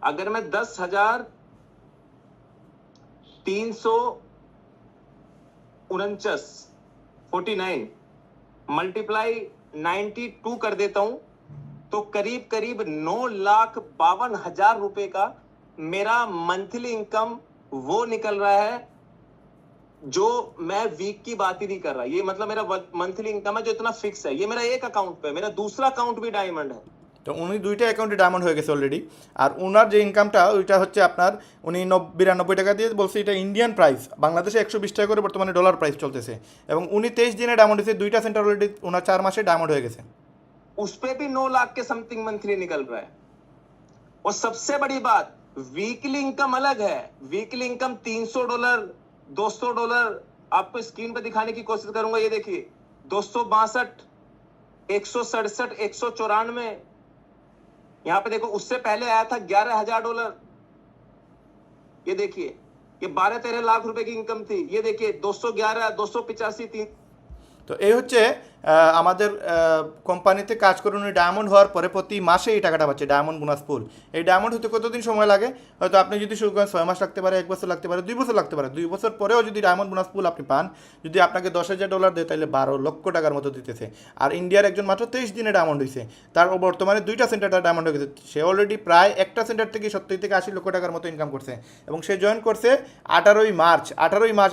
अगर मैं 10,349 मल्टीप्लाई 92 कर देता हूं तो करीब करीब 9,52,000 रुपए का मेरा मंथली इनकम वो निकल रहा है जो मैं वीक की बात ही नहीं कर रहा, ये मतलब मेरा मंथली इनकम है जो इतना फिक्स है, ये मेरा एक अकाउंट पे है, मेरा दूसरा अकाउंट भी डायमंड है। তো উনি দুইটা অ্যাকাউন্টে ডায়মন্ড হয়ে গেছে অলরেডি। আর ওনার যে ইনকামটা ওইটা হচ্ছে আপনার উনি 92 টাকা দিয়ে বলছে এটা ইন্ডিয়ান প্রাইস, বাংলাদেশে 120 টাকা করে বর্তমানে ডলার প্রাইস চলতেছে। এবং উনি 23 দিনে ডায়মন্ড হয়েছে, দুইটা সেন্টার অলরেডি ওনার 4 মাসে ডায়মন্ড হয়ে গেছে। उस पे भी 9 लाख के समथिंग मंथली निकल रहा है। और सबसे बड़ी बात, वीकली इनकम अलग है। वीकली इनकम $300, $200 आपको स्क्रीन पे दिखाने की कोशिश करूंगा। ये देखिए 262, 167, 194, यहाँ पे देखो उससे पहले आया था $11,000। ये देखिए ये 12-13 लाख रुपए की इनकम थी। ये देखिए 211, 285, তো এই হচ্ছে আমাদের কোম্পানিতে কাজ করে উনি ডায়মন্ড হওয়ার পরে প্রতি মাসে এই টাকাটা পাচ্ছে, ডায়মন্ড বোনাস পুল। এই ডায়মন্ড হতে কতদিন সময় লাগে? হয়তো আপনি যদি শুরু করেন 6 মাস লাগতে পারে, 1 বছর লাগতে পারে, 2 বছর লাগতে পারে। 2 বছর পরেও যদি ডায়মন্ড বোনাস পুল আপনি পান, যদি আপনাকে $10,000 দেয় তাহলে 12 লক্ষ টাকার মতো দিতেছে। আর ইন্ডিয়ার একজন মাত্র 23 দিনে ডায়মন্ড হয়েছে, তার বর্তমানে 2টা সেন্টার তার ডায়মন্ড হয়ে গেছে। সে অলরেডি প্রায় একটা সেন্টার থেকে 70 থেকে 80 লক্ষ টাকার মতো ইনকাম করছে। এবং সে জয়েন করছে 18ই মার্চ।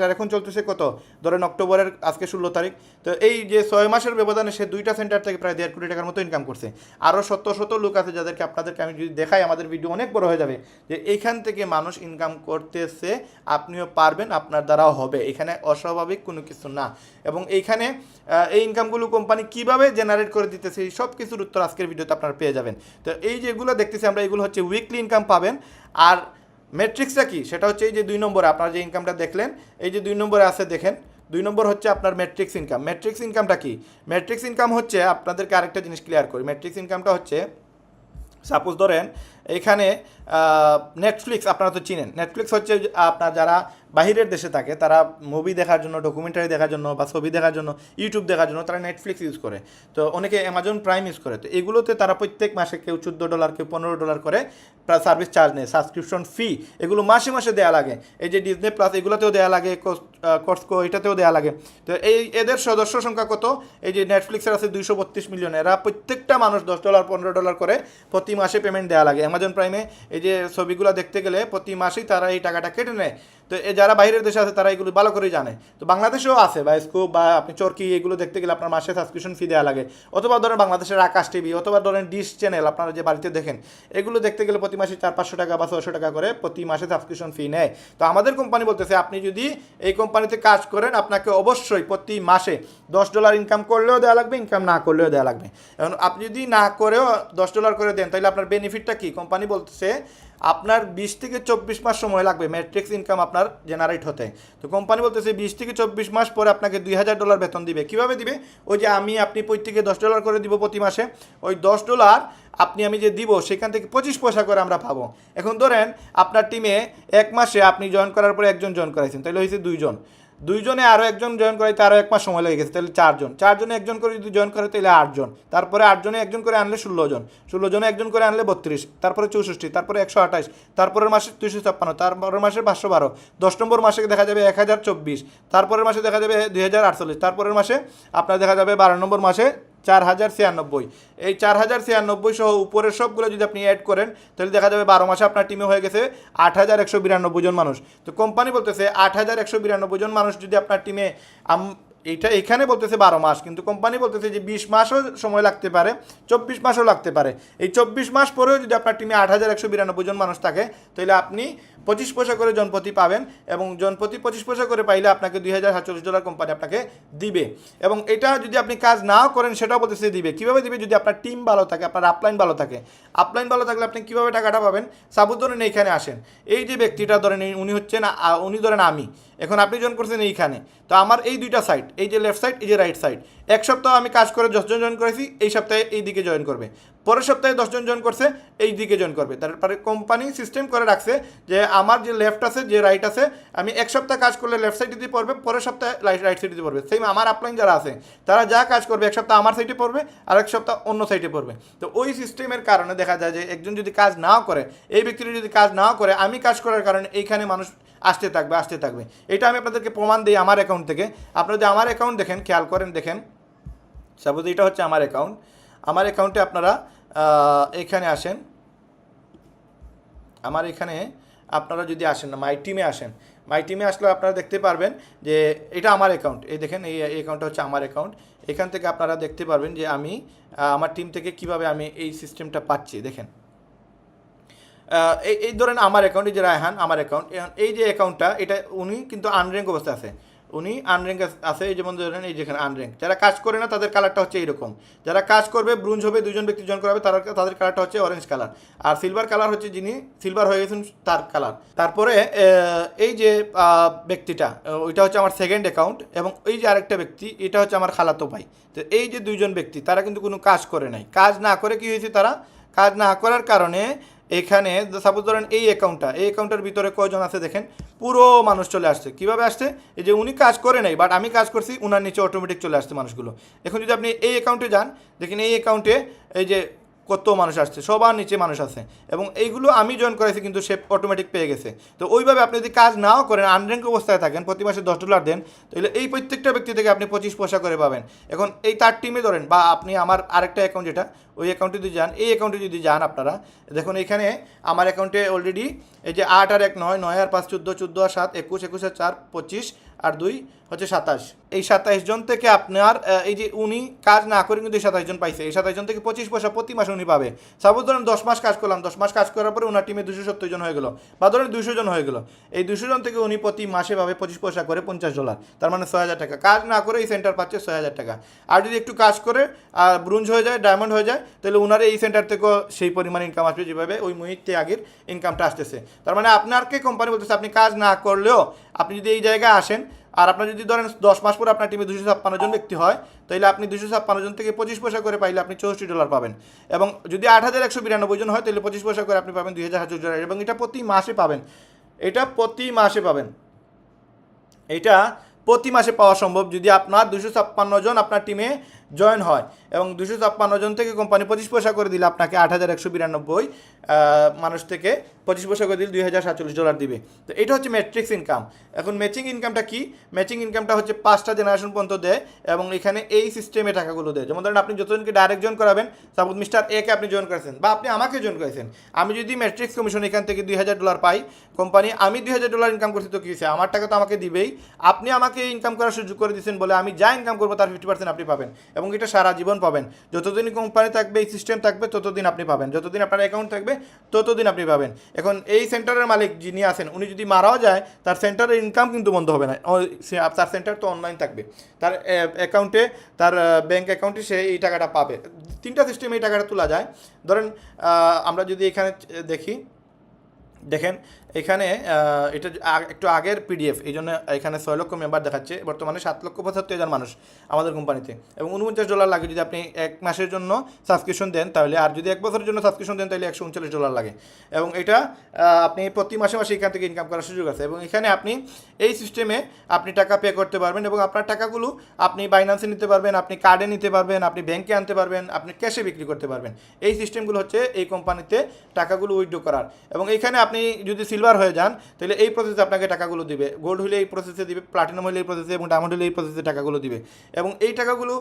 আর এখন চলতেছে কত, ধরেন অক্টোবরের আজকে 16 তারিখ। তো এই যে 6 মাসের ব্যবধানে সে 2টা সেন্টার থেকে প্রায় 1.5 কোটি টাকার মতো ইনকাম করছে। আরও শত লোক আছে যাদেরকে আপনাদেরকে আমি যদি দেখাই আমাদের ভিডিও অনেক বড় হয়ে যাবে, যে এইখান থেকে মানুষ ইনকাম করতেছে। আপনিও পারবেন, আপনার দ্বারাও হবে, এখানে অস্বাভাবিক কোনো কিছু না। এবং এইখানে এই ইনকামগুলো কোম্পানি কীভাবে জেনারেট করে দিতেছে এই সব কিছুর উত্তর আজকের ভিডিওতে আপনারা পেয়ে যাবেন। তো এই যেগুলো দেখতেছি আমরা, এগুলো হচ্ছে উইকলি ইনকাম পাবেন। আর ম্যাট্রিক্সটা কি, সেটা হচ্ছে এই যে 2 নম্বরে আপনারা যে ইনকামটা দেখলেন, এই যে 2 নম্বরে আছে দেখেন, 2 নম্বর হচ্ছে আপনার ম্যাট্রিক্স ইনকাম। ম্যাট্রিক্স ইনকামটা কি? ম্যাট্রিক্স ইনকাম হচ্ছে, আপনাদেরকে আরেকটা জিনিস ক্লিয়ার করি। ম্যাট্রিক্স ইনকামটা হচ্ছে, সাপোজ ধরেন এখানে নেটফ্লিক্স, আপনারা তো চিনেন। নেটফ্লিক্স হচ্ছে আপনার যারা বাহিরের দেশে থাকে, তারা মুভি দেখার জন্য, ডকুমেন্টারি দেখার জন্য বা ছবি দেখার জন্য, ইউটিউব দেখার জন্য তারা নেটফ্লিক্স ইউজ করে। তো অনেকে অ্যামাজন প্রাইম ইউজ করে। তো এগুলোতে তারা প্রত্যেক মাসে কেউ $14, কেউ $15 করে সার্ভিস চার্জ নেয়, সাবস্ক্রিপশন ফি। এগুলো মাসে মাসে দেওয়া লাগে। এই যে ডিজনি প্লাস এগুলোতেও দেওয়া লাগে, কস্টকো এটাতেও দেওয়া লাগে। তো এদের সদস্য সংখ্যা কত? এই যে নেটফ্লিক্সের আছে 232 মিলিয়ন। এরা প্রত্যেকটা মানুষ $10, $15 করে প্রতি মাসে পেমেন্ট দেওয়া লাগে। অ্যামাজন প্রাইমে এই যে ছবিগুলো দেখতে গেলে প্রতি মাসেই তারা এই টাকাটা কেটে নেয়। তো যারা বাইরের দেশে আছে তারা এগুলো ভালো করেই জানে। তো বাংলাদেশেও আছে বায়োস্কোপ বা আপনি চরকি, এগুলো দেখতে গেলে আপনার মাসে সাবস্ক্রিপশন ফি দেওয়া লাগে। অথবা ধরেন বাংলাদেশের আকাশ টিভি, অথবা ধরেন ডিশ চ্যানেল আপনারা যে বাড়িতে দেখেন, এগুলো দেখতে গেলে প্রতি মাসে 400-500 টাকা বা 600 টাকা করে প্রতি মাসে সাবস্ক্রিপশন ফি নেয়। তো আমাদের কোম্পানি বলতেছে, আপনি যদি এই কোম্পানিতে কাজ করেন আপনাকে অবশ্যই প্রতি মাসে $10 ইনকাম করলেও দেওয়া লাগবে, ইনকাম না করলেও দেওয়া লাগবে। এখন আপনি যদি না করেও $10 করে দেন, তাহলে আপনার বেনিফিটটা কি? কোম্পানি বলতেছে আপনার 20 থেকে 24 মাস সময় লাগবে ম্যাট্রিক্স ইনকাম আপনার জেনারেট হতে। তো কোম্পানি বলতেছে 20 থেকে 24 মাস পরে আপনাকে $2,000 বেতন দিবে। কীভাবে দিবে? ওই যে আপনি প্রত্যেকে $10 করে দিব প্রতি মাসে, ওই $10 আমি যে দিব সেখান থেকে 25 পয়সা করে আমরা পাবো। এখন ধরেন আপনার টিমে 1 মাসে আপনি জয়েন করার পরে একজন জয়েন করাইছেন, তাহলে হয়েছে 2 জন। 2 জনে আরও একজন জয়েন করাইতে আরও 1 মাস সময় লেগে গেছে, তাহলে 4 জন। 4 জনে একজন করে যদি জয়েন করে তাহলে 8 জন। তারপরে 8 জনে একজন করে আনলে 16 জন। 16 জনে একজন করে আনলে 32, তারপরে 64, তারপরে 128, তারপরের মাসে 256, তারপরের মাসে 512, 10 নম্বর মাসে দেখা যাবে 1024, তারপরের মাসে দেখা যাবে 2048, তারপরের মাসে আপনার দেখা যাবে 12 নম্বর মাসে 4096। এই 4096 সহ উপরের সবগুলো যদি আপনি অ্যাড করেন তাহলে দেখা যাবে 12 মাসে আপনার টিমে হয়ে গেছে 8192 জন মানুষ। তো কোম্পানি বলতেছে 8192 জন মানুষ যদি আপনার টিমে, এখানে বলতেছে 12 মাস, কিন্তু কোম্পানি বলতেছে যে 20 মাসও সময় লাগতে পারে, 24 মাসও লাগতে পারে। এই 24 মাস পরেও যদি আপনার টিমে 8192 জন মানুষ থাকে, তাহলে আপনি 25 পয়সা করে জনপ্রতি পাবেন। এবং জনপ্রতি 25 পয়সা করে পাইলে আপনাকে $2047 কোম্পানি আপনাকে দিবে। এবং এটা যদি আপনি কাজ নাও করেন সেটাও বলতেছে দিবে। কীভাবে দিবে? যদি আপনার টিম ভালো থাকে, আপনার আপলাইন ভালো থাকে। আপলাইন ভালো থাকলে আপনি কীভাবে টাকাটা পাবেন? সাপোজ ধরেন এইখানে আসেন, এই যে ব্যক্তিটা ধরেন উনি ধরেন আমি, এখন আপনি জয়েন করছেন এইখানে। তো আমার এই 2টা সাইড, এই যে লেফট সাইড, এই যে রাইট সাইড, এক সপ্তাহ আমি কাজ করে 10 জন জয়েন করেছি, এই সপ্তাহে এই দিকে জয়েন করবে। পরের সপ্তাহে 10 জন জয়েন করছে, এই দিকে জয়েন করবে। তারপরে কোম্পানি সিস্টেম করে রাখছে যে আমার যে লেফট আছে, যে রাইট আছে, আমি এক সপ্তাহ কাজ করলে লেফট সাইডে দিয়ে পড়বে, পরের সপ্তাহে রাইট সাইডে দিয়ে পড়বে। সেম আমার আপলাইন যারা আছে তারা যা কাজ করবে, এক সপ্তাহ আমার সাইডে পড়বে আর এক সপ্তাহ অন্য সাইডে পড়বে। তো ওই সিস্টেমের কারণে দেখা যায় যে একজন যদি কাজ নাও করে, এই ব্যক্তিটা যদি কাজ নাও করে, আমি কাজ করার কারণে এইখানে মানুষ আসতে থাকবে। এটা আমি আপনাদেরকে প্রমাণ দিই আমার অ্যাকাউন্ট থেকে। আপনারা যদি আমার অ্যাকাউন্ট দেখেন, খেয়াল করেন, দেখেন, সাপোজ এটা হচ্ছে আমার অ্যাকাউন্ট। আমার অ্যাকাউন্টে আপনারা এখানে আসেন, আমার এখানে আপনারা যদি আসেন না, মাই টিমে আসেন, মাই টিমে আসলে আপনারা দেখতে পারবেন যে এটা আমার অ্যাকাউন্ট, এই দেখেন এই অ্যাকাউন্টটা হচ্ছে আমার অ্যাকাউন্ট। এখান থেকে আপনারা দেখতে পারবেন যে আমি আমার টিম থেকে কিভাবে আমি এই সিস্টেমটা পাচ্ছি। দেখেন এই ধরেন আমার অ্যাকাউন্ট, এই যে রায়হান আমার অ্যাকাউন্ট, এই যে অ্যাকাউন্টটা এটা উনি কিন্তু আনর্যাঙ্ক অবস্থায় আছে, উনি আনর্যাঙ্ক আছে। এই যেমন ধরেন এই যেখানে আনর্যাঙ্ক, যারা কাজ করে না তাদের কালারটা হচ্ছে এইরকম, যারা কাজ করবে ব্রোঞ্জ হবে, দুজন ব্যক্তি জয়েন করাবে তাদের কালারটা হচ্ছে অরেঞ্জ কালার, আর সিলভার কালার হচ্ছে যিনি সিলভার হয়ে গেছেন তার কালার। তারপরে এই যে ব্যক্তিটা ওইটা হচ্ছে আমার সেকেন্ড অ্যাকাউন্ট, এবং এই যে আরেকটা ব্যক্তি এটা হচ্ছে আমার খালাতো ভাই। তো এই যে দুইজন ব্যক্তি তারা কিন্তু কোনো কাজ করে নাই, কাজ না করে কি হয়েছে, তারা কাজ না করার কারণে এখানে সাপোজ ধরেন এই অ্যাকাউন্টের ভিতরে কয়জন আছে দেখেন, পুরো মানুষ চলে আসছে। কিভাবে আসছে, এই যে উনি কাজ করে নাই বাট আমি কাজ করছি, উনার নিচে অটোমেটিক চলে আসছে মানুষগুলো। এখন যদি আপনি এই অ্যাকাউন্টে যান, দেখেন এই অ্যাকাউন্টে এই যে কত মানুষ আসছে, সবার নিচে মানুষ আছে, এবং এইগুলো আমি জয়েন করেছি কিন্তু সে অটোমেটিক পেয়ে গেছে। তো ওইভাবে আপনি যদি কাজ নাও করেন, আনর্যাঙ্ক অবস্থায় থাকেন, প্রতি মাসে $10 দেন, তাহলে এই প্রত্যেকটা ব্যক্তি থেকে আপনি 25 পয়সা করে পাবেন। এখন এই তার টিমে ধরেন, বা আপনি আমার আরেকটা অ্যাকাউন্ট যেটা ওই অ্যাকাউন্টে যদি যান, এই অ্যাকাউন্টে যদি যান আপনারা দেখুন এখানে আমার অ্যাকাউন্টে অলরেডি এই যে 8 আর 1 9, 9 আর 5 14, 14 আর 7 21, 21 আর 4 25 আর 2 হচ্ছে 27। এই 27 জন থেকে আপনার এই যে উনি কাজ না করে কিন্তু 27 জন পাইছে, এই 27 জন থেকে 25 পয়সা প্রতি মাসে উনি পাবে। সাপোজ ধরেন 10 মাস কাজ করলাম, 10 মাস কাজ করার পরে ওনার টিমে 270 জন হয়ে গেল, বা ধরেন 200 জন হয়ে গেল। এই 200 জন থেকে উনি প্রতি মাসে পাবে 25 পয়সা করে $50, তার মানে 6000 টাকা। কাজ না করে এই সেন্টার পাচ্ছে 6000 টাকা। আর যদি একটু কাজ করে আর ব্রোঞ্জ হয়ে যায়, ডায়মন্ড হয়ে যায়, তাহলে ওনার এই সেন্টার থেকেও সেই পরিমাণ ইনকাম আসবে যেভাবে ওই মুহূর্তে আগের ইনকামটা আসতেছে। তার মানে আপনাকে কোম্পানি বলতেছে আপনি কাজ না করলেও আপনি যদি এই জায়গায় আসেন, আর আপনার যদি ধরেন 10 মাস পরে আপনার টিমে 256 জন ব্যক্তি হয়, তাহলে আপনি 256 জন থেকে 25 পয়সা করে পাইলে আপনি $64 পাবেন। এবং যদি 8192 জন হয়, তাহলে 25 পয়সা করে আপনি পাবেন $2000, এবং এটা প্রতি মাসে পাবেন। এটা প্রতি মাসে পাওয়া সম্ভব যদি আপনার 256 জন আপনার টিমে জয়েন হয়, এবং 256 জন থেকে কোম্পানি 25 পয়সা করে দিলে আপনাকে 8192 মানুষ থেকে 25 পয়সা করে দিলে $2047 দিবে। তো এটা হচ্ছে ম্যাট্রিক্স ইনকাম। এখন ম্যাচিং ইনকামটা কি? ম্যাচিং ইনকামটা হচ্ছে 5টা জেনারেশন পর্যন্ত দেয়, এবং এখানে এই সিস্টেমে টাকাগুলো দেয়। যেমন ধরেন আপনি যতজনকে ডাইরেক্ট জয়েন করাবেন, সাপোজ মিস্টার এ কে আপনি জয়েন করেছেন, বা আপনি আমাকে জয়েন করেছেন, আমি যদি ম্যাট্রিক্স কমিশন এখান থেকে $2000 পাই, কোম্পানি আমি $2000 ইনকাম করছি, তো কী হয়েছে, আমার টাকা তো আমাকে দিবেই। আপনি আমাকে ইনকাম করার সুযোগ করে দিচ্ছেন বলে আমি যা ইনকাম করবো তার 50% আপনি পাবেন, এবং এটা সারা জীবন পাবেন। যতদিন কোম্পানি থাকবে, এই সিস্টেম থাকবে, ততদিন আপনি পাবেন। যতদিন আপনার অ্যাকাউন্ট থাকবে ততদিন আপনি পাবেন। এখন এই সেন্টারের মালিক যিনি আছেন, উনি যদি মারাও যায়, তার সেন্টারের ইনকাম কিন্তু বন্ধ হবে না। তার সেন্টার তো অনলাইন থাকবে, তার অ্যাকাউন্টে, তার ব্যাঙ্ক অ্যাকাউন্টে সে এই টাকাটা পাবে। 3টা সিস্টেমে এই টাকাটা তোলা যায়। ধরেন আমরা যদি এখানে দেখি, দেখেন এখানে এটা একটু আগের পিডিএফ, এই জন্য এখানে 6 লক্ষ মেম্বার দেখাচ্ছে, বর্তমানে 7,75,000 মানুষ আমাদের কোম্পানিতে, এবং $49 লাগে যদি আপনি 1 মাসের জন্য সাবস্ক্রিপশন দেন তাহলে, আর যদি 1 বছরের জন্য সাবস্ক্রিপশন দেন তাহলে $139 লাগে। এবং এটা আপনি প্রতি মাসে এখান থেকে ইনকাম করার সুযোগ আছে, এবং এখানে আপনি এই সিস্টেমে আপনি টাকা পে করতে পারবেন, এবং আপনার টাকাগুলো আপনি বাইন্যান্সে নিতে পারবেন, আপনি কার্ডে নিতে পারবেন, আপনি ব্যাংকে আনতে পারবেন, আপনি ক্যাশে বিক্রি করতে পারবেন। এই সিস্টেমগুলো হচ্ছে এই কোম্পানিতে টাকাগুলো উইথড্র করার। এবং এইখানে আপনি যদি সিলভার হয়ে যান, তাহলে এই প্রসেসে আপনাকে টাকাগুলো দিবে, গোল্ড হলে এই প্রসেসে দিবে, প্লাটিনাম হলে এই প্রসেসে, এবং ডায়মন্ড হলে এই প্রসেসে টাকাগুলো দিবে, এবং এই টাকাগুলো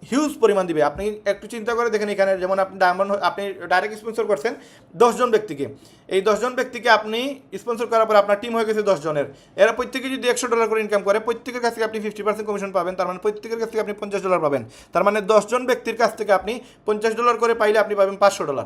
হিউজ পরিমাণ দিবে। আপনি একটু চিন্তা করে দেখেন, এখানে যেমন আপনি ডায়মন্ড, আপনি ডাইরেক্ট স্পন্সর করছেন 10 জন ব্যক্তিকে, এই 10 জন ব্যক্তিকে আপনি স্পন্সর করার পর আপনার টিম হয়ে গেছে 10 জনের, এরা প্রত্যেকে যদি $100 করে ইনকাম করে, প্রত্যেকের কাছ থেকে আপনি 50% কমিশন পাবেন, তার মানে প্রত্যেকের কাছ থেকে আপনি $50 পাবেন। তার মানে 10 জন ব্যক্তির কাছ থেকে আপনি $50 করে পাইলে আপনি পাবেন $500।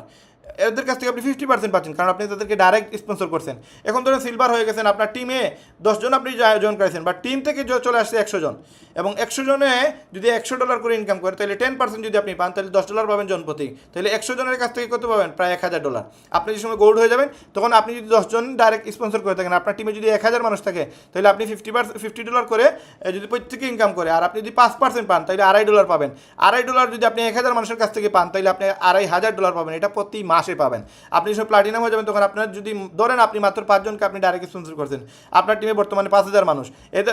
এদের কাছ থেকে আপনি 50% পাচ্ছেন, কারণ আপনি তাদেরকে ডাইরেক্ট স্পন্সর করছেন। এখন ধরেন সিলভার হয়ে গেছেন, আপনার টিমে 10 জন আপনি জয়েন করেছেন, বা টিম থেকে চলে আসছে 100 জন, এবং 100 জনে যদি $100 করে ইনকাম করে, তাহলে 10% যদি আপনি পান, তাহলে $10 পাবেন জন প্রতি। তাহলে 100 জনের কাছ থেকে কত পাবেন? প্রায় $1000। আপনি যে সময় গোল্ড হয়ে যাবেন, তখন আপনি যদি 10 জন ডাইরেক্ট স্পন্সর করে থাকেন, আপনার টিমে যদি 1000 মানুষ থাকে, তাহলে আপনি $50 করে যদি প্রত্যেকে ইনকাম করে, আর আপনি যদি 5% পান, তাহলে $2.5 পাবেন। $2.5 যদি আপনি 1000 মানুষের কাছ থেকে পান, তাহলে আপনি $2,500 পাবেন। এটা প্রতি মাসে পাবেন। আপনি যখন প্লাটিনাম হয়ে যাবেন, তখন আপনার যদি ধরেন আপনি মাত্র 5 জনকে আপনি ডাইরেক্ট স্পন্সর করছেন, আপনার টিমে বর্তমানে 5000 মানুষ,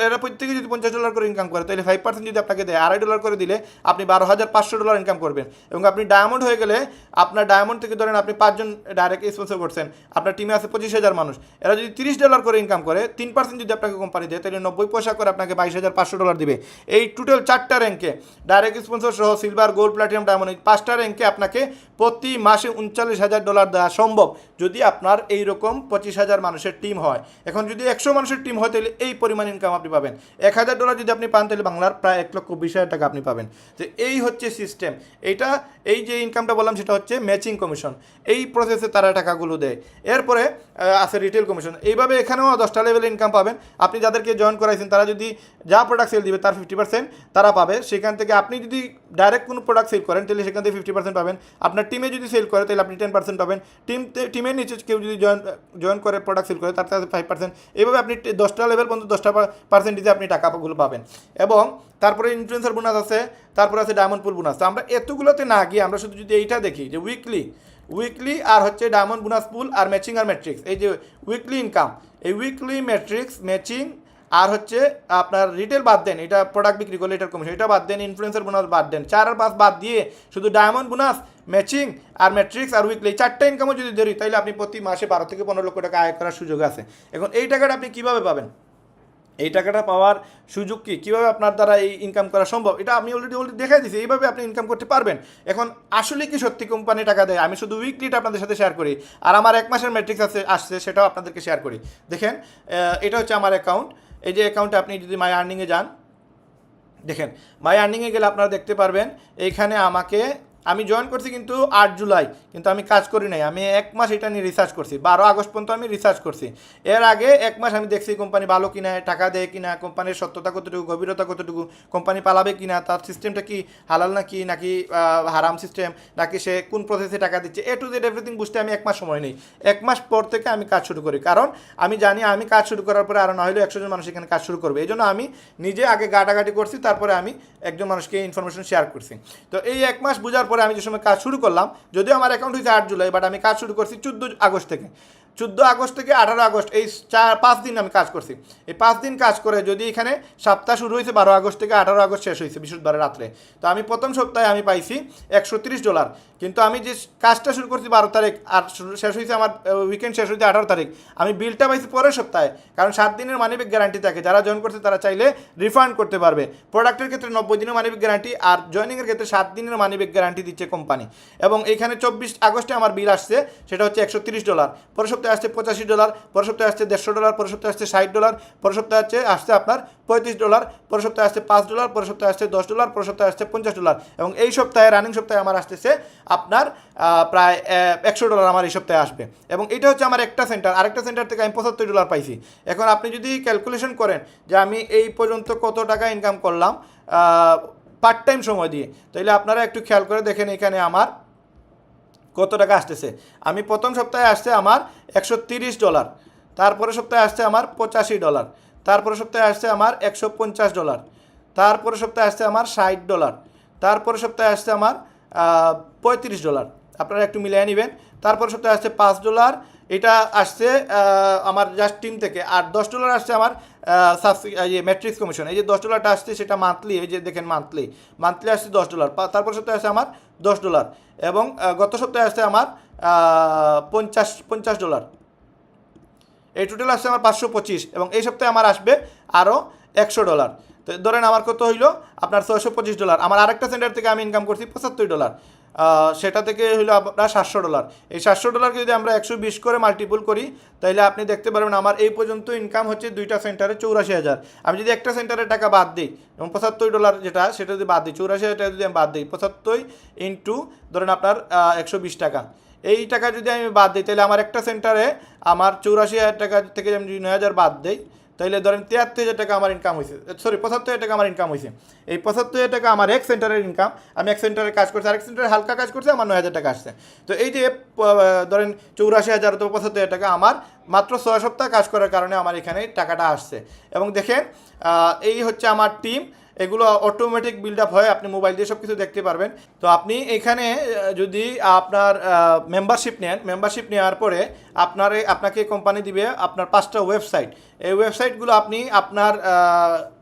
এরা প্রত্যেকে যদি $50 করে ইনকাম করে, তাহলে 5% যদি আপনাকে দেয়, $2.5 করে দিলে আপনি $12,500 ইনকাম করবেন। এবং আপনি ডায়মন্ড হয়ে গেলে, আপনার ডায়মন্ড থেকে ধরেন আপনি 5 জন ডাইরেক্ট স্পন্সর করছেন, আপনার টিমে আছে 25,000 মানুষ, এরা যদি $30 করে ইনকাম করে, 3% যদি আপনাকে কোম্পানি দেয়, তাহলে 90 পয়সা করে আপনাকে $22,500 দিবে। এই টোটাল 4টা র্যাঙ্কে, ডাইরেক্ট স্পন্সর সহ সিলভার, গোল্ড, প্লাটিনাম, ডায়মন্ড, এই 5টা র্যাঙ্কে আপনাকে প্রতি মাসে $45,000 দেওয়া সম্ভব যদি আপনার এইরকম 25,000 মানুষের টিম হয়। এখন যদি 100 মানুষের টিম হয় তাহলে এই পরিমাণ ইনকাম আপনি পাবেন। $1,000 যদি আপনি পান তাহলে বাংলার প্রায় 1,20,000 টাকা আপনি পাবেন। তো এই হচ্ছে সিস্টেম। এই যে ইনকামটা বললাম সেটা হচ্ছে ম্যাচিং কমিশন, এই প্রসেসে তারা টাকাগুলো দেয়। এরপরে আছে রিটেল কমিশন। এইভাবে এখানেও 10টা লেভেলে ইনকাম পাবেন। আপনি যাদেরকে জয়েন করাইছেন তারা যদি যা প্রোডাক্ট সেল দিবে তার 50% তারা পাবে। সেখান থেকে আপনি যদি ডাইরেক্ট কোনো প্রোডাক্ট সেল করেন তাহলে সেখান থেকে 50% পাবেন। আপনার টিমে যদি সেল করে তাহলে আপনি 10% পাবেন। টিমের নিচে কেউ যদি জয়েন করে প্রোডাক্ট সেল করে তার কাছে 5%। এইভাবে আপনি 10টা লেভেল পর্যন্ত 10% দিতে আপনি টাকাগুলো পাবেন। এবং তারপরে ইনফ্লুয়েন্সার বোনাস আছে, তারপরে আছে ডায়মন্ড পুল বোনাস। তো আমরা এতগুলোতে না গিয়ে আমরা শুধু যদি এইটা দেখি যে উইকলি আর হচ্ছে ডায়মন্ড বোনাস পুল আর ম্যাচিং আর ম্যাট্রিক্স, এই যে উইকলি ইনকাম, এই উইকলি ম্যাট্রিক্স ম্যাচিং আর হচ্ছে আপনার রিটেল বাদ দেন, এটা প্রোডাক্ট বিক্রি করলে এটার কমিশন, এটা বাদ দেন, ইনফ্লুয়েন্সার বোনাস বাদ দেন, 4 আর 5 বাদ দিয়ে শুধু ডায়মন্ড বোনাস, ম্যাচিং আর ম্যাট্রিক্স আর উইকলি 4টা ইনকামও যদি ধরি তাহলে আপনি প্রতি মাসে 12 থেকে 15 লক্ষ টাকা আয় করার সুযোগ আছে। এখন এই টাকাটা আপনি কীভাবে পাবেন? এই টাকাটা পাওয়ার সুযোগ কীভাবে আপনার দ্বারা এই ইনকাম করা সম্ভব, এটা আমি অলরেডি দেখাই দিয়েছি। এইভাবে আপনি ইনকাম করতে পারবেন। এখন আসলে কি সত্যি কোম্পানি টাকা দেয়? আমি শুধু উইকলিটা আপনাদের সাথে শেয়ার করি, আর আমার 1 মাসের ম্যাট্রিক্স আসছে সেটাও আপনাদেরকে শেয়ার করি। দেখেন, এটা হচ্ছে আমার অ্যাকাউন্ট। এই যে অ্যাকাউন্টে আপনি যদি মাই আর্নিংয়ে যান, দেখেন মাই আর্নিংয়ে গেলে আপনারা দেখতে পারবেন এইখানে আমি জয়েন করছি কিন্তু 8 জুলাই, কিন্তু আমি কাজ করি নাই। আমি 1 মাস এটা নিয়ে রিসার্চ করছি, 12 আগস্ট পর্যন্ত আমি রিসার্চ করছি। এর আগে 1 মাস আমি দেখছি কোম্পানি ভালো কিনা, টাকা দেয় কিনা, কোম্পানির সত্যতা কতটুকু, গভীরতা কতটুকু, কোম্পানি পালাবে কিনা, তার সিস্টেমটা কি হালাল নাকি হারাম সিস্টেম, নাকি সে কোন প্রসেসে টাকা দিচ্ছে, এ টু জেড এভরিথিং বুঝতে আমি 1 মাস সময় নেই। 1 মাস পর থেকে আমি কাজ শুরু করি, কারণ আমি জানি আমি কাজ শুরু করার পরে আরও না হলেও 100 জন মানুষ এখানে কাজ শুরু করবে। এই জন্য আমি নিজে আগে গাটাগাটি করছি, তারপরে আমি একজন মানুষকে ইনফরমেশন শেয়ার করছি। তো এই 1 মাস বোঝার পরে আমি যে সময় কাজ শুরু করলাম, যদিও আমার অ্যাকাউন্ট হয়েছে 8 জুলাই, বাট আমি কাজ শুরু করছি 14 আগস্ট থেকে। 14 আগস্ট থেকে 18 আগস্ট, এই 5 দিন আমি কাজ করছি। এই 5 দিন কাজ করে যদি এখানে সপ্তাহ শুরু হয়েছে 12 আগস্ট থেকে 18 আগস্ট শেষ হয়েছে বৃহস্পতিবার রাত্রে, তো আমি প্রথম সপ্তাহে আমি পাইছি $130। কিন্তু আমি যে কাজটা শুরু করছি 12 তারিখ আর শেষ হয়েছে আমার উইকেন্ড শেষ হয়েছে 18 তারিখ, আমি বিলটা পাইছি পরের সপ্তাহে। কারণ 7 দিনের মানিব্যাগ গ্যারান্টি থাকে, যারা জয়েন করছে তারা চাইলে রিফান্ড করতে পারবে। প্রোডাক্টের ক্ষেত্রে 90 দিনের মানিব্যাগ গ্যারান্টি, আর জয়েনিংয়ের ক্ষেত্রে 7 দিনের মানিব্যাগ গ্যারান্টি দিচ্ছে কোম্পানি। এবং এইখানে 24 আগস্টে আমার বিল আসছে, সেটা হচ্ছে $130। পরের সপ্তাহে আসছে $85, পরের সপ্তাহে আসছে $150, পরের সপ্তাহে আসছে $60, পরের সপ্তাহে আসছে আপনার $35, পরের সপ্তাহে আসছে $5, পরের সপ্তাহে আসছে $10, পরের সপ্তাহে আসছে $50। এবং এই সপ্তাহে রানিং সপ্তাহে আমার আসতেছে আপনার প্রায় $100 আমার এই সপ্তাহে আসবে। এবং এটা হচ্ছে আমার একটা সেন্টার, আরেকটা সেন্টার থেকে আমি $75 পাইছি। এখন আপনি যদি ক্যালকুলেশন করেন যে আমি এই পর্যন্ত কত টাকা ইনকাম করলাম পার্ট টাইম সময় দিয়ে, তাহলে আপনারা একটু খেয়াল করে দেখেন এখানে আমার কত টাকা আসতেছে। আমি প্রথম সপ্তাহে আসছে আমার $130, তারপরের সপ্তাহে আসছে আমার $85, তারপরের সপ্তাহে আসছে আমার $150, তারপরের সপ্তাহে আসছে আমার $60, তারপরের সপ্তাহে আসছে আমার $35। আপনারা একটু মিলিয়ে নেবেন। তারপর সপ্তাহে আসছে $5, এটা আসছে আমার জাস্ট টিম থেকে। আর $10 আসছে আমার ম্যাট্রিক্স কমিশন। এই যে $10টা আসছে সেটা মান্থলি, এই যে দেখেন মান্থলি আসছে $10। তারপর সপ্তাহে আসছে আমার $10, এবং গত সপ্তাহে আসছে আমার $50। এই টোটাল আসছে আমার 525, এবং এই সপ্তাহে আমার আসবে আরও $100। তো ধরেন আমার কত হইলো আপনার $625। আমার আরেকটা সেন্টার থেকে আমি ইনকাম করছি $75, সেটা থেকে হইলো আপনার $700। এই $700কে যদি আমরা 120 করে মাল্টিপল করি তাহলে আপনি দেখতে পারবেন আমার এই পর্যন্ত ইনকাম হচ্ছে 2টা সেন্টারে 84,000। আমি যদি একটা সেন্টারের টাকা বাদ দিই, এবং $75 যেটা সেটা যদি বাদ দিই, 84,000 টাকা যদি আমি বাদ দিই, 75 ইন্টু ধরেন আপনার 120 টাকা, এই টাকা যদি আমি বাদ দিই তাহলে আমার একটা সেন্টারে আমার 84,000 টাকা থেকে আমি যদি 9,000 বাদ দিই তাহলে ধরেন 73,000 টাকা আমার ইনকাম হয়েছে, 75,000 টাকা আমার ইনকাম হয়েছে। এই 75,000 টাকা আমার এক সেন্টারের ইনকাম, আমি এক সেন্টারে কাজ করছি, আরেক সেন্টারে হালকা কাজ করছি, আমার 9,000 টাকা আসছে। তো এই যে ধরেন 84,000 অথবা 75,000 টাকা আমার মাত্র 6 সপ্তাহ কাজ করার কারণে আমার এখানে টাকাটা আসছে। এবং দেখেন এই হচ্ছে আমার টিম, এগুলো অটোমেটিক বিল্ড আপ হয়, আপনি মোবাইল দিয়ে সব কিছু দেখতে পারবেন। তো আপনি এখানে যদি আপনার মেম্বারশিপ নেন, মেম্বারশিপ নেওয়ার পরে আপনাকে কোম্পানি দিবে আপনার 5টা ওয়েবসাইট। এই ওয়েবসাইটগুলো আপনি আপনার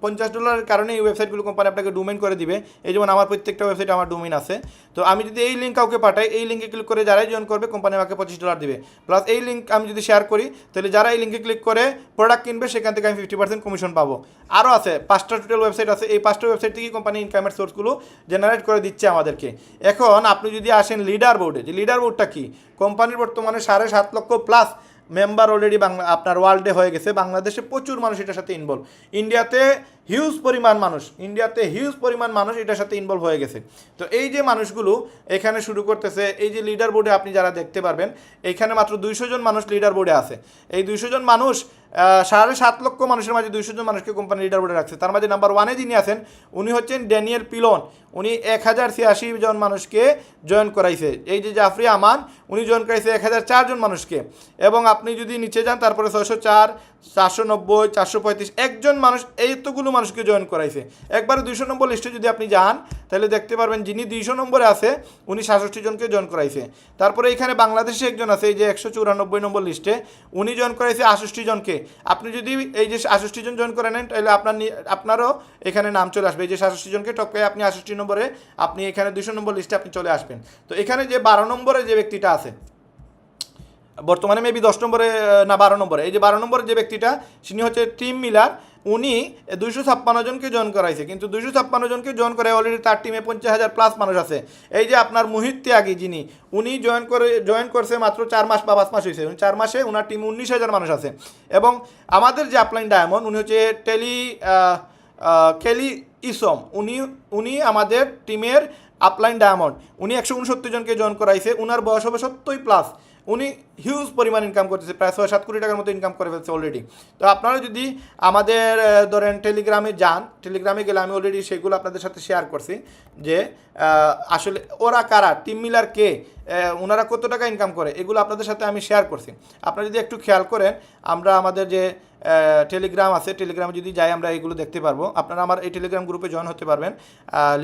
$50 কারণে এই ওয়েবসাইটগুলো কোম্পানি আপনাকে ডোমেইন করে দিবে। এই যেমন আমার প্রত্যেকটা ওয়েবসাইটে আমার ডোমেইন আছে। তো আমি যদি এই লিঙ্ক কাউকে পাঠাই, এই লিঙ্কে ক্লিক করে যারাই জয়েন করবে কোম্পানি আমাকে $25 দিবে। প্লাস এই লিঙ্ক আমি যদি শেয়ার করি তাহলে যারা এই লিঙ্কে ক্লিক করে প্রোডাক্ট কিনবে সেখান থেকে আমি 50% কমিশন পাবো। আরও আছে 5টা টোটাল ওয়েবসাইট আছে, এই 5টা ওয়েবসাইট থেকেই কোম্পানি ইনকামের সোর্সগুলো জেনারেট করে দিচ্ছে আমাদেরকে। এখন আপনি যদি আসেন লিডার বোর্ডে, যে লিডার বোর্ডটা কি, কোম্পানির বর্তমানে 7.5 লক্ষ প্লাস মেম্বার অলরেডি আপনার ওয়ার্ল্ডে হয়ে গেছে। বাংলাদেশে প্রচুর মানুষ এটার সাথে ইনভলভ, ইন্ডিয়াতে হিউজ পরিমাণ মানুষ এটার সাথে ইনভলভ হয়ে গেছে। তো এই যে মানুষগুলো এখানে শুরু করতেছে, এই যে লিডার বোর্ডে আপনি যারা দেখতে পারবেন এইখানে মাত্র 200 জন মানুষ লিডার বোর্ডে আছে। এই 200 জন মানুষ 7.5 লক্ষ মানুষের মাঝে 200 জন মানুষকে কোম্পানি লিডার বোর্ডে রাখছে। তার মাঝে নাম্বার 1-এ যিনি আছেন উনি হচ্ছেন ড্যানিয়েল পিলন। উনি 1086 জন মানুষকে জয়েন করাইছে। এই যে জাফরি আমান, উনি জয়েন করাইছে 1004 জন মানুষকে। এবং আপনি যদি নিচে যান তারপরে 604, 490, 435 একজন মানুষ এইতগুলো মানুষকে জয়েন করাইছে। একবারে 200 নম্বর লিস্টে যদি আপনি যান তাহলে দেখতে পারবেন যিনি 200 নম্বরে আছে উনি 67 জনকে জয়েন করাইছে। তারপরে এখানে বাংলাদেশে একজন আছে এই যে 194 নম্বর লিস্টে, উনি জয়েন করাইছে 68 জনকে। আপনি যদি এই যে 68 জন জয়েন করে নেন তাহলে আপনারও এখানে নাম চলে আসবে। এই যে 67 জনকে টপকায় আপনি 68 নম্বরে, আপনি এখানে 200 নম্বর লিস্টে আপনি চলে আসবেন। তো এখানে যে 12 নম্বরে যে ব্যক্তিটা আছে, বর্তমানে মেবি 10 নম্বরে না 12 নম্বরে, এই যে 12 নম্বরে যে ব্যক্তিটা তিনি হচ্ছে টিম মিলার। উনি 256 জনকে জয়েন করাইছে, কিন্তু 256 জনকে জয়েন করে অলরেডি তার টিমে 50,000 প্লাস মানুষ আছে। এই যে আপনার মোহিত ত্যাগী যিনি, উনি জয়েন করছে মাত্র 4 মাস বা 5 মাস হয়েছে। 4 মাসে ওনার টিমে 19,000 মানুষ আছে। এবং আমাদের যে আপলাইন ডায়মন্ড, উনি হচ্ছে কেলি ইসম, উনি আমাদের টিমের আপলাইন ডায়মন্ড। উনি 169 জনকে জয়েন করাইছে। উনার বয়স হবে 70 প্লাস। উনি হিউজ পরিমাণ ইনকাম করতেছে, প্রায় 6-7 কোটি টাকার মতো ইনকাম করে ফেলছে অলরেডি। তো আপনারা যদি আমাদের ধরেন টেলিগ্রামে যান, টেলিগ্রামে গেলে আমি অলরেডি সেগুলো আপনাদের সাথে শেয়ার করছি যে আসলে ওরা কারা, টিম মিলার কে, ওনারা কত টাকা ইনকাম করে, এগুলো আপনাদের সাথে আমি শেয়ার করছি। আপনারা যদি একটু খেয়াল করেন, আমরা আমাদের যে টেলিগ্রাম আছে, টেলিগ্রামে যদি যাই আমরা এগুলো দেখতে পারবো। আপনারা আমার এই টেলিগ্রাম গ্রুপে জয়েন হতে পারবেন,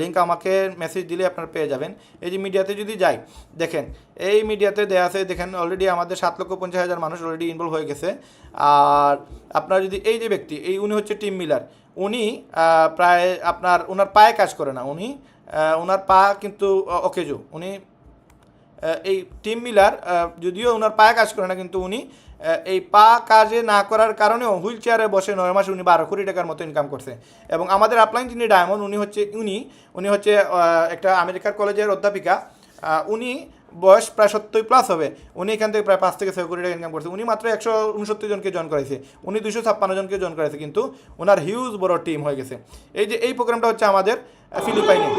লিঙ্ক আমাকে মেসেজ দিলে আপনারা পেয়ে যাবেন। এই যে মিডিয়াতে যদি যাই, দেখেন এই মিডিয়াতে দেওয়া আছে, দেখেন অলরেডি আমাদের 7,50,000 মানুষ অলরেডি ইনভলভ হয়ে গেছে। আর আপনারা যদি এই যে ব্যক্তি, উনি হচ্ছে টিম মিলার, উনি প্রায় ওনার পায়ে কাজ করে না, ওনার পা কিন্তু অকেজো। উনি এই টিম মিলার যদিও ওনার পায়ে কাজ করে না, কিন্তু উনি এই পা কাজে না করার কারণেও হুইল চেয়ারে বসে 9 মাসে উনি 12 কোটি টাকার মতো ইনকাম করছে। এবং আমাদের আপলাইন যিনি ডায়মন্ড, উনি হচ্ছে একটা আমেরিকার কলেজের অধ্যাপিকা। উনি বয়স প্রায় 70 প্লাস হবে। উনি এখান থেকে প্রায় 5 থেকে 6 কোটি টাকা ইনকাম করছে। উনি মাত্র 169 জনকে জয়েন করাইছে। উনি 256 জনকে জয়েন করাইছে, কিন্তু ওনার হিউজ বড় টিম হয়ে গেছে। এই যে এই প্রোগ্রামটা হচ্ছে আমাদের ফিলিপাইনে।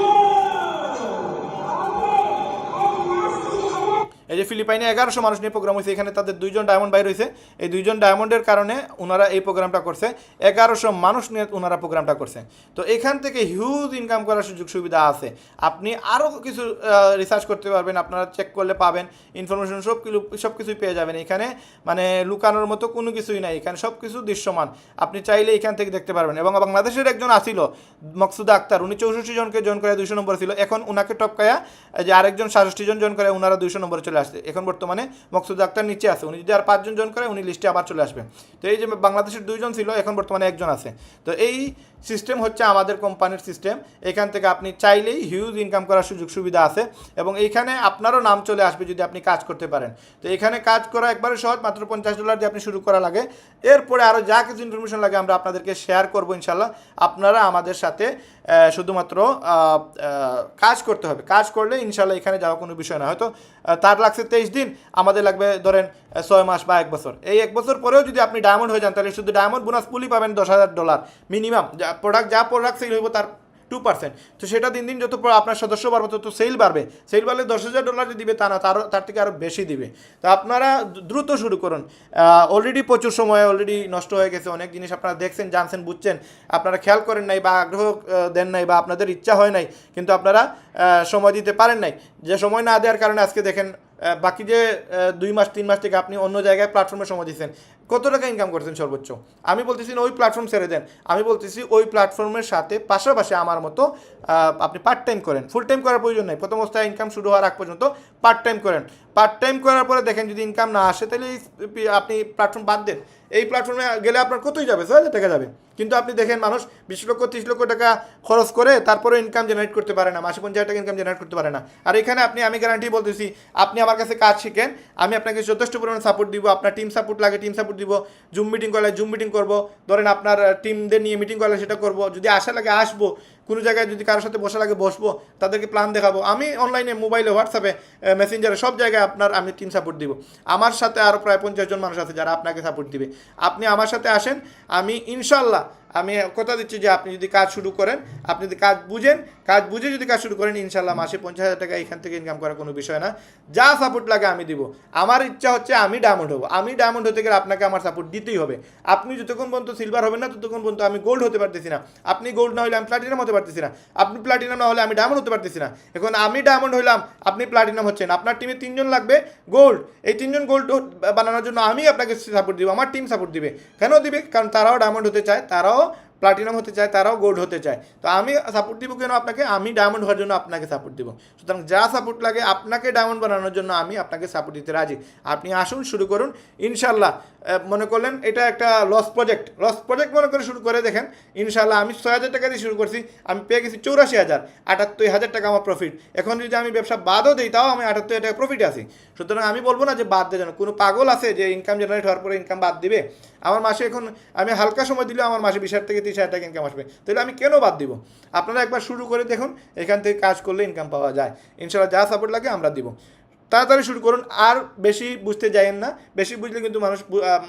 এই যে ফিলিপাইনে 1100 মানুষ নিয়ে প্রোগ্রাম হয়েছে। এখানে তাদের 2 জন ডায়মন্ড বাইর হয়েছে। এই 2 জন ডায়মন্ডের কারণে ওনারা এই প্রোগ্রামটা করছে। 1100 মানুষ নিয়ে ওনারা প্রোগ্রামটা করছে। তো এখান থেকে হিউজ ইনকাম করার সুযোগ সুবিধা আছে। আপনি আরও কিছু রিসার্চ করতে পারবেন, আপনারা চেক করলে পাবেন ইনফরমেশন, সব কিছুই পেয়ে যাবেন। এখানে মানে লুকানোর মতো কোনো কিছুই নাই, এখানে সব কিছু দৃশ্যমান। আপনি চাইলে এখান থেকে দেখতে পারবেন। এবং বাংলাদেশের একজন আসিল মকসুদা আক্তার, উনি 64 জনকে জয়েন করে 200 নম্বরে ছিল। এখন ওনাকে টপকায়া যে আরেকজন 67 জন জয়েন করে, ওনারা 200 নম্বরে চলে আসছে। এখন বর্তমানে মকসুদা আক্তার নিচে আছে। উনি যদি আর 5 জন জয়েন করে উনি লিস্টে আবার চলে আসবে। তো এই যে বাংলাদেশের 2 জন ছিল, এখন বর্তমানে 1 জন আছে। তো এই সিস্টেম হচ্ছে আমাদের কোম্পানির সিস্টেম। এখান থেকে আপনি চাইলেই হিউজ ইনকাম করার সুযোগ সুবিধা আছে। এবং এইখানে আপনারও নাম চলে আসবে যদি আপনি কাজ করতে পারেন। তো এখানে কাজ করা একবারে সহজ, মাত্র $50 দিয়ে আপনি শুরু করা লাগে। এরপরে আরও যা কিছু ইনফরমেশন লাগে আমরা আপনাদেরকে শেয়ার করবো ইনশাল্লাহ। আপনারা আমাদের সাথে শুধুমাত্র কাজ করতে হবে। কাজ করলে ইনশাল্লাহ এখানে যাওয়া কোনো বিষয় না। হয়তো তার লাগছে 23 দিন, আমাদের লাগবে ধরেন 6 মাস বা 1 বছর। এই 1 বছর পরেও যদি আপনি ডায়মন্ড হয়ে যান তাহলে শুধু ডায়মন্ড বোনাস পুলই পাবেন $10,000 মিনিমাম। যা প্রোডাক্ট সেল হইব তার 2%। তো সেটা দিন দিন যত আপনার সদস্য বাড়বে তত সেল বাড়বে। সেল বাড়লে $10,000 যে দিবে তা না, তার থেকে আরও বেশি দিবে। তো আপনারা দ্রুত শুরু করুন। অলরেডি প্রচুর সময় অলরেডি নষ্ট হয়ে গেছে। অনেক জিনিস আপনারা দেখছেন, জানছেন, বুঝছেন, আপনারা খেয়াল করেন নাই বা আগ্রহ দেন নাই বা আপনাদের ইচ্ছা হয় নাই, কিন্তু আপনারা সময় দিতে পারেন নাই। যে সময় না দেওয়ার কারণে আজকে দেখেন বাকি যে 2 মাস 3 মাস থেকে আপনি অন্য জায়গায় প্ল্যাটফর্মে সময় দিচ্ছেন। কত টাকা ইনকাম করছেন সর্বোচ্চ? আমি বলতেছি না ওই প্ল্যাটফর্ম ছেড়ে দেন, আমি বলতেছি ওই প্ল্যাটফর্মের সাথে পাশাপাশি আমার মতো আপনি পার্ট টাইম করেন, ফুল টাইম করার প্রয়োজন নেই, প্রথম অবস্থায় ইনকাম শুরু হওয়ার আগ পর্যন্ত পার্ট টাইম করেন। পার্ট টাইম করার পরে দেখেন যদি ইনকাম না আসে তাহলে আপনি প্ল্যাটফর্ম বাদ দেন। এই প্ল্যাটফর্মে গেলে আপনার কতই যাবে, 6,000 টাকা যাবে। কিন্তু আপনি দেখেন মানুষ 20 লক্ষ 30 লক্ষ টাকা খরচ করে তারপরে ইনকাম জেনারেট করতে পারে না, মাসে 50,000 টাকা ইনকাম জেনারেট করতে পারে না। আর এখানে আমি গ্যারান্টি বলতেছি, আপনি আমার কাছে কাজ শিখেন, আমি আপনাকে যথেষ্ট পরিমাণে সাপোর্ট দিব। আপনার টিম সাপোর্ট লাগে টিম সাপোর্ট দিব, জুম মিটিং করলে জুম মিটিং করবো, ধরেন আপনার টিমদের নিয়ে মিটিং করলে সেটা করবো, যদি আসা লাগে আসবো, কোনো জায়গায় যদি কারোর সাথে বসা লাগে বসবো, তাদেরকে প্ল্যান দেখাবো। আমি অনলাইনে মোবাইলে হোয়াটসঅ্যাপে মেসেঞ্জারে সব জায়গায় আমি টিম সাপোর্ট দিব। আমার সাথে আরও প্রায় 50 জন মানুষ আছে যারা আপনাকে সাপোর্ট দিবে। আপনি আমার সাথে আসেন, আমি ইনশাল্লাহ আমি কথা দিচ্ছি যে আপনি যদি কাজ শুরু করেন, আপনি যদি কাজ বুঝে যদি কাজ শুরু করেন, ইনশাল্লাহ মাসে 50,000 টাকা এখান থেকে ইনকাম করার কোনো বিষয় না। যা সাপোর্ট লাগে আমি দিব। আমার ইচ্ছা হচ্ছে আমি ডায়মন্ড হবো। আমি ডায়মন্ড হতে গেলে আপনাকে আমার সাপোর্ট দিতেই হবে। আপনি যতক্ষণ পর্যন্ত সিলভার হবেন না ততক্ষণ পর্যন্ত আমি গোল্ড হতে পারতেছি না। আপনি গোল্ড না হলে আমি প্লাটিনাম হতে পারতেছি না। আপনি প্লাটিনাম না হলে আমি ডায়মন্ড হতে পারতেছি না। এখন আমি ডায়মন্ড হইলাম, আপনি প্লাটিনাম হচ্ছেন, আপনার টিমে 3 জন লাগবে গোল্ড। এই 3 জন গোল্ড বানানোর জন্য আমি আপনাকে সাপোর্ট দিব, আমার টিম সাপোর্ট দিবে। কেন দিবে? কারণ তারাও ডায়মন্ড হতে চায়, তারাও প্লাটিনাম হতে চায়, তারাও গোল্ড হতে চায়। তো আমি সাপোর্ট দিব কেন আপনাকে? আমি ডায়মন্ড হওয়ার জন্য আপনাকে সাপোর্ট দিব। সুতরাং যা সাপোর্ট লাগে আপনাকে ডায়মন্ড বানানোর জন্য আমি আপনাকে সাপোর্ট দিতে রাজি। আপনি আসুন, শুরু করুন ইনশাল্লাহ। মনে করলেন এটা একটা লস প্রজেক্ট মনে করে শুরু করে দেখেন, ইনশাল্লাহ আমি 6,000 টাকা দিয়ে শুরু করছি, আমি পেয়ে গেছি 84,000, 78,000 টাকা আমার প্রফিট। এখন যদি আমি ব্যবসা বাদও দিই তাও আমি 78,000 টাকা প্রফিটে আছি। সুতরাং আমি বলবো না যে বাদ দেওয়ার জন্য। কোনো পাগল আছে যে ইনকাম জেনারেট হওয়ার পরে ইনকাম বাদ দিবে? আমার মাসে এখন আমি হালকা সময় দিলে আমার মাসে 20,000 থেকে 30,000 টাকা ইনকাম আসবে, তাহলে আমি কেন বাদ দিব? আপনারা একবার শুরু করে দেখুন, এখান থেকে কাজ করলে ইনকাম পাওয়া যায় ইনশাল্লাহ। যা সাপোর্ট লাগে আমরা দিব। তাড়াতাড়ি শুরু করুন, আর বেশি বুঝতে যায়েন না। বেশি বুঝলে কিন্তু মানুষ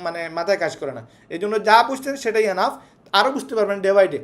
মানে মাথায় কাজ করে না। এই জন্য যা বুঝছেন সেটাই এনাফ। আরও বুঝতে পারবেন ডে বাই ডে,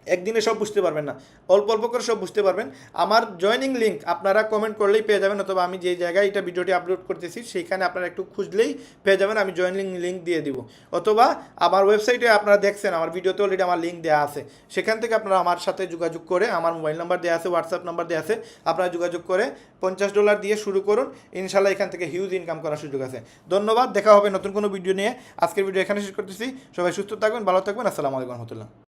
একদিনে সব বুঝতে পারবেন না, অল্প অল্প করে সব বুঝতে পারবেন। আমার জয়েনিং লিঙ্ক আপনারা কমেন্ট করলেই পেয়ে যাবেন, অথবা আমি যে জায়গায় এটা ভিডিওটি আপলোড করতেছি সেইখানে আপনারা একটু খুঁজলেই পেয়ে যাবেন, আমি জয়েনিং লিঙ্ক দিয়ে দিব। অথবা আমার ওয়েবসাইটে আপনারা দেখছেন আমার ভিডিওতে অলরেডি আমার লিঙ্ক দেওয়া আছে, সেখান থেকে আপনারা আমার সাথে যোগাযোগ করে, আমার মোবাইল নাম্বার দেওয়া আছে, হোয়াটসঅ্যাপ নাম্বার দেওয়া আছে, আপনারা যোগাযোগ করে $50 দিয়ে শুরু করুন। ইনশাল্লাহ এখান থেকে হিউজ ইনকাম করার সুযোগ আছে। ধন্যবাদ, দেখা হবে নতুন কোনো ভিডিও নিয়ে। আজকের ভিডিও এখানে শেষ করতেছি। সবাই সুস্থ থাকবেন, ভালো থাকবেন। আসসালামু আলাইকুম রহমতুল্লাহ।